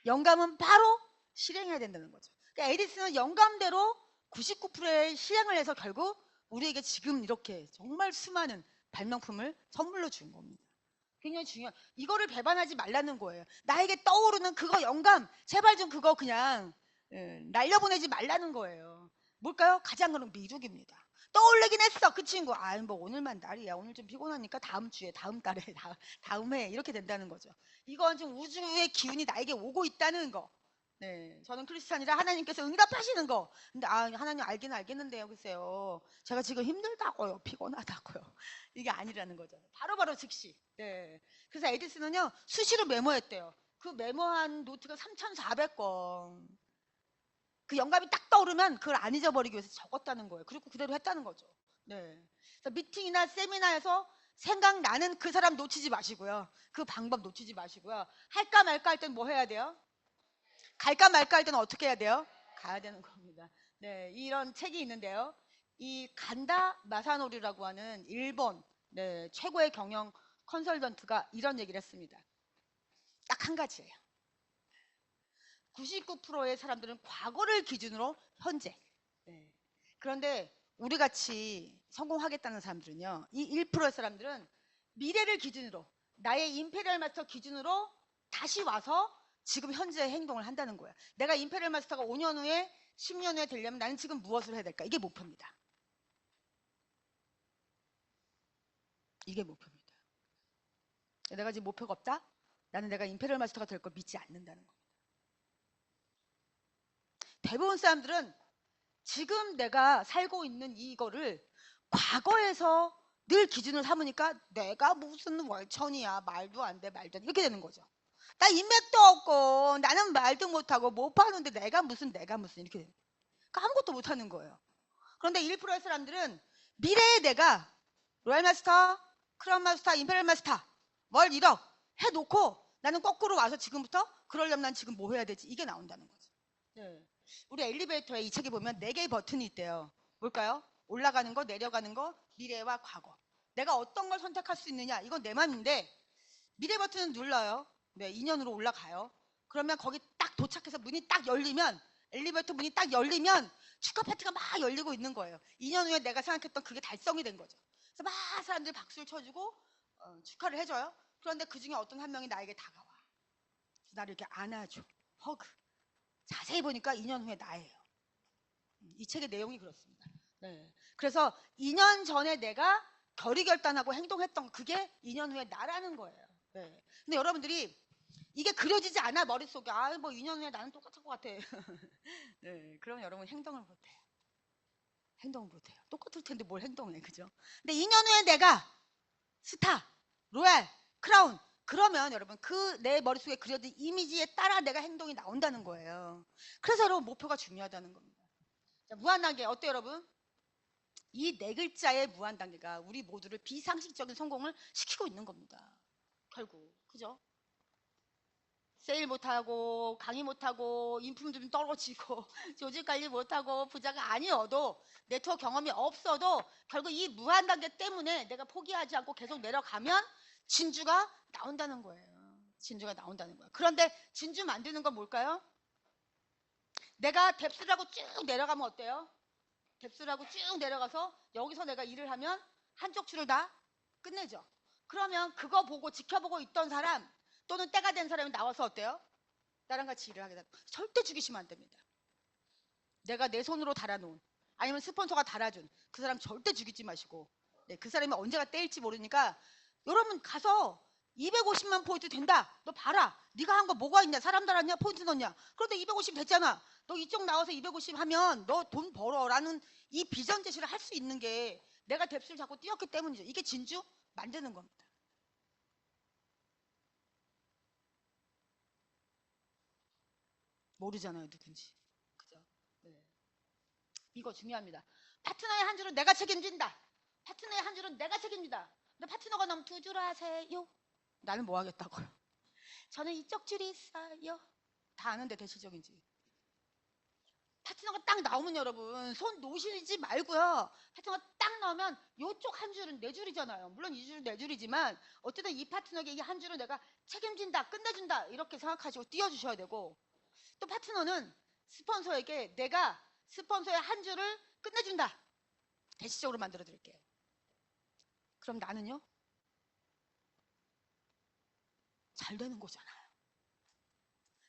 영감은 바로 실행해야 된다는 거죠. 그러니까 에디슨은 영감대로 99%의 실행을 해서 결국 우리에게 지금 이렇게 정말 수많은 발명품을 선물로 준 겁니다. 굉장히 중요한, 이거를 배반하지 말라는 거예요. 나에게 떠오르는 그거 영감, 제발 좀 그거 그냥 날려보내지 말라는 거예요. 뭘까요? 가장 큰 미룩입니다. 떠올리긴 했어 그 친구. 뭐 오늘만 날이야. 오늘 좀 피곤하니까 다음 주에, 다음 달에, 다음 해에 이렇게 된다는 거죠. 이건 좀 우주의 기운이 나에게 오고 있다는 거. 네, 저는 크리스찬이라 하나님께서 응답하시는 거. 근데 하나님 알기는 알겠는데요, 글쎄요. 제가 지금 힘들다고요, 피곤하다고요. 이게 아니라는 거죠. 바로바로 즉시. 네. 그래서 에디슨은요 수시로 메모했대요. 그 메모한 노트가 3,400권. 그 영감이 딱 떠오르면 그걸 안 잊어버리기 위해서 적었다는 거예요. 그리고 그대로 했다는 거죠. 네. 그래서 미팅이나 세미나에서 생각나는 그 사람 놓치지 마시고요. 그 방법 놓치지 마시고요. 할까 말까 할 땐 뭐 해야 돼요? 갈까 말까 할 때는 어떻게 해야 돼요? 가야 되는 겁니다. 네, 이런 책이 있는데요. 이 간다 마사노리라고 하는 일본 최고의 경영 컨설턴트가 이런 얘기를 했습니다. 딱 한 가지예요. 99%의 사람들은 과거를 기준으로 현재. 네. 그런데 우리같이 성공하겠다는 사람들은요. 이 1%의 사람들은 미래를 기준으로 나의 임페리얼 마스터 기준으로 다시 와서 지금 현재 행동을 한다는 거예요. 내가 임페리얼 마스터가 5년 후에 10년 후에 되려면 나는 지금 무엇을 해야 될까? 이게 목표입니다. 이게 목표입니다. 내가 지금 목표가 없다? 나는 내가 임페리얼 마스터가 될 걸 믿지 않는다는 겁니다. 대부분 사람들은 지금 내가 살고 있는 이거를 과거에서 늘 기준을 삼으니까 내가 무슨 월천이야, 말도 안 돼, 말도 안 돼, 이렇게 되는 거죠. 나 인맥도 없고 나는 말도 못하고 못 파는데 내가 무슨 이렇게 되는 거예요. 그러니까 아무것도 못하는 거예요. 그런데 1%의 사람들은 미래의 내가 로얄 마스터, 크라운 마스터, 임페리얼 마스터 월 1억 해놓고 나는 거꾸로 와서 지금부터 그러려면 난 지금 뭐 해야 되지? 이게 나온다는 거죠. 네. 우리 엘리베이터에 이 책에 보면 4개의 버튼이 있대요. 뭘까요? 올라가는 거, 내려가는 거, 미래와 과거. 내가 어떤 걸 선택할 수 있느냐? 이건 내 맘인데 미래 버튼은 눌러요. 네, 2년으로 올라가요. 그러면 거기 딱 도착해서 문이 딱 열리면 엘리베이터 문이 딱 열리면 축하 파티가 막 열리고 있는 거예요. 2년 후에 내가 생각했던 그게 달성이 된 거죠. 그래서 막 사람들이 박수를 쳐주고 축하를 해줘요. 그런데 그중에 어떤 한 명이 나에게 다가와. 나를 이렇게 안아줘. 허그. 자세히 보니까 2년 후에 나예요. 이 책의 내용이 그렇습니다. 네. 그래서 2년 전에 내가 결의결단하고 행동했던 그게 2년 후에 나라는 거예요. 네. 근데 여러분들이 이게 그려지지 않아 머릿속에. 뭐 2년 후에 나는 똑같을 것 같아. 네. 그럼 여러분 행동을 못해요. 행동을 못해요. 똑같을 텐데 뭘 행동해, 그죠? 근데 2년 후에 내가 스타, 로얄, 크라운 그러면 여러분 그 내 머릿속에 그려진 이미지에 따라 내가 행동이 나온다는 거예요. 그래서 여러분 목표가 중요하다는 겁니다. 자, 무한단계 어때요 여러분? 이 4글자의 무한단계가 우리 모두를 비상식적인 성공을 시키고 있는 겁니다. 결국 그죠? 세일 못하고 강의 못하고 인품 좀 떨어지고 조직 관리 못하고 부자가 아니어도 네트워크 경험이 없어도 결국 이 무한단계 때문에 내가 포기하지 않고 계속 내려가면 진주가 나온다는 거예요. 진주가 나온다는 거예요. 그런데 진주 만드는 건 뭘까요? 내가 뎁스를 하고 쭉 내려가면 어때요? 뎁스를 하고 쭉 내려가서 여기서 내가 일을 하면 한쪽 줄을 다 끝내죠. 그러면 그거 보고 지켜보고 있던 사람 또는 때가 된 사람이 나와서 어때요? 나랑 같이 일을 하게 됩니다. 절대 죽이시면 안 됩니다. 내가 내 손으로 달아놓은 아니면 스폰서가 달아준 그 사람 절대 죽이지 마시고 네, 그 사람이 언제가 떼일지 모르니까 여러분 가서 250만 포인트 된다. 너 봐라. 네가 한 거 뭐가 있냐? 사람 달았냐? 포인트 넣냐? 그런데 250 됐잖아. 너 이쪽 나와서 250 하면 너 돈 벌어라는 이 비전 제시를 할 수 있는 게 내가 뎁스를 자꾸 띄웠기 때문이죠. 이게 진주 만드는 겁니다. 모르잖아요, 누군지. 그죠? 네. 이거 중요합니다. 파트너의 한 줄은 내가 책임진다. 파트너의 한 줄은 내가 책임진다. 근데 파트너가 너무 두 줄 하세요. 나는 뭐 하겠다고요? 저는 이쪽 줄이 있어요. 다 아는데 대시적인지. 파트너가 딱 나오면 여러분 손 놓으시지 말고요. 파트너가 딱 나오면 이쪽 한 줄은 내 줄이잖아요. 물론 이 줄은 내 줄이지만 어쨌든 이 파트너에게 이 한 줄은 내가 책임진다, 끝내준다 이렇게 생각하시고 띄워주셔야 되고, 또 파트너는 스폰서에게 내가 스폰서의 한 줄을 끝내준다. 대시적으로 만들어 드릴게요. 그럼 나는요? 잘 되는 거잖아요.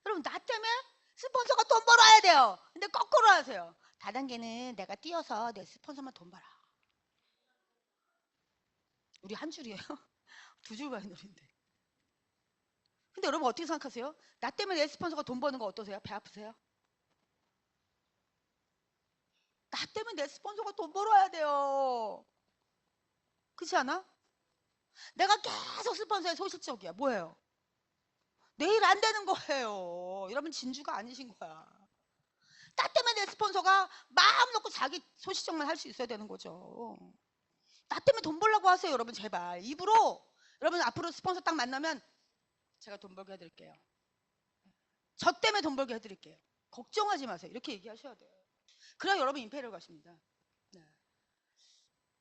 여러분 나 때문에 스폰서가 돈 벌어야 돼요. 근데 거꾸로 하세요. 다단계는 내가 띄어서 내 스폰서만 돈 벌어. 우리 한 줄이에요. 두 줄 가는 노래인데. 근데 여러분 어떻게 생각하세요? 나 때문에 내 스폰서가 돈 버는 거 어떠세요? 배 아프세요? 나 때문에 내 스폰서가 돈 벌어야 돼요. 그렇지 않아? 내가 계속 스폰서에 소실적이야. 뭐예요? 내일 안 되는 거예요. 여러분 진주가 아니신 거야. 나 때문에 내 스폰서가 마음 놓고 자기 소시적만 할 수 있어야 되는 거죠. 나 때문에 돈 벌라고 하세요, 여러분 제발. 입으로. 여러분 앞으로 스폰서 딱 만나면 제가 돈 벌게 해드릴게요. 저 때문에 돈 벌게 해드릴게요. 걱정하지 마세요. 이렇게 얘기하셔야 돼요. 그래야 여러분 임페리얼 가십니다. 네.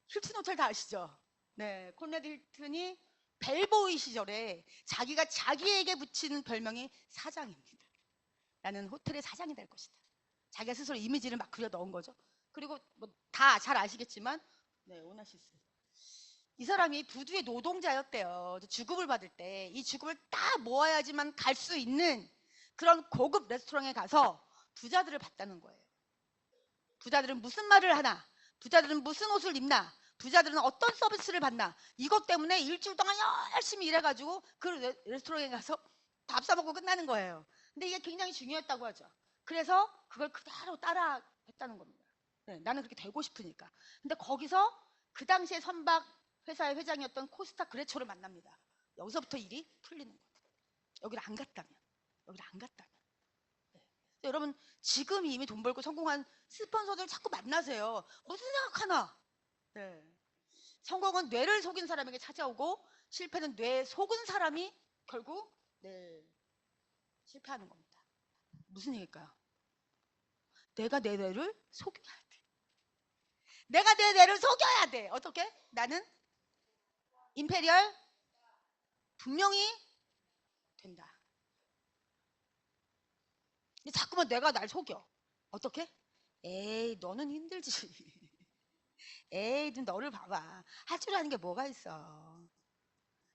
힐튼 호텔 다 아시죠? 네, 콘라드 힐튼이 벨보이 시절에 자기가 자기에게 붙이는 별명이 사장입니다. 나는 호텔의 사장이 될 것이다. 자기가 스스로 이미지를 막 그려 넣은 거죠. 그리고 뭐 다 잘 아시겠지만, 네, 오나시스. 이 사람이 부두의 노동자였대요. 주급을 받을 때 이 주급을 다 모아야지만 갈 수 있는 그런 고급 레스토랑에 가서 부자들을 봤다는 거예요. 부자들은 무슨 말을 하나, 부자들은 무슨 옷을 입나, 부자들은 어떤 서비스를 받나, 이것 때문에 일주일 동안 열심히 일해가지고 그 레스토랑에 가서 밥 사먹고 끝나는 거예요. 근데 이게 굉장히 중요했다고 하죠. 그래서 그걸 그대로 따라 했다는 겁니다. 네, 나는 그렇게 되고 싶으니까. 근데 거기서 그 당시에 선박 회사의 회장이었던 코스타 그레초를 만납니다. 여기서부터 일이 풀리는 거예요. 여기를 안 갔다면. 여기를 안 갔다면. 네. 여러분 지금 이미 돈 벌고 성공한 스폰서들 자꾸 만나세요. 무슨 생각하나? 네. 성공은 뇌를 속인 사람에게 찾아오고 실패는 뇌에 속은 사람이 결국 실패하는 겁니다. 무슨 얘기일까요? 내가 내 뇌를 속여야 돼. 내가 내 뇌를 속여야 돼. 어떻게? 나는 임페리얼 분명히 된다. 근데 자꾸만 내가 날 속여. 어떻게? 에이 너는 힘들지. 에이 너를 봐봐. 할 줄 아는 게 뭐가 있어.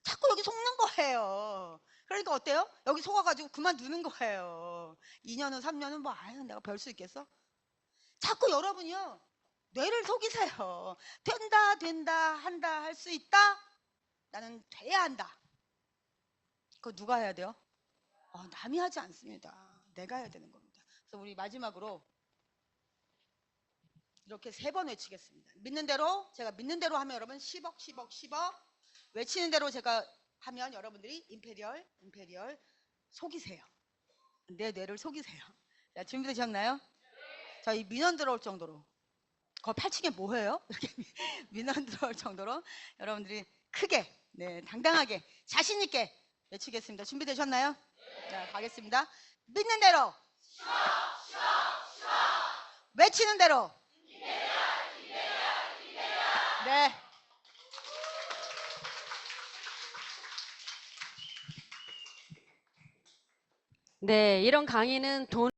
자꾸 여기 속는 거예요. 그러니까 어때요? 여기 속아가지고 그만두는 거예요. 2년 후 3년 후 뭐 아유 내가 별 수 있겠어? 자꾸 여러분이요 뇌를 속이세요. 된다 한다 할 수 있다. 나는 돼야 한다. 그거 누가 해야 돼요? 남이 하지 않습니다. 내가 해야 되는 겁니다. 그래서 우리 마지막으로 이렇게 3번 외치겠습니다. 믿는 대로, 제가 믿는 대로 하면 여러분 10억 10억 10억, 외치는 대로 제가 하면 여러분들이 임페리얼 속이세요. 내 뇌를 속이세요. 자, 준비되셨나요? 저희 민원 들어올 정도로, 거 8층에 뭐해요? 이렇게 민원 들어올 정도로 여러분들이 크게, 당당하게 자신 있게 외치겠습니다. 준비되셨나요? 자, 가겠습니다. 믿는 대로, 외치는 대로. 네. 네, 이런 강의는 돈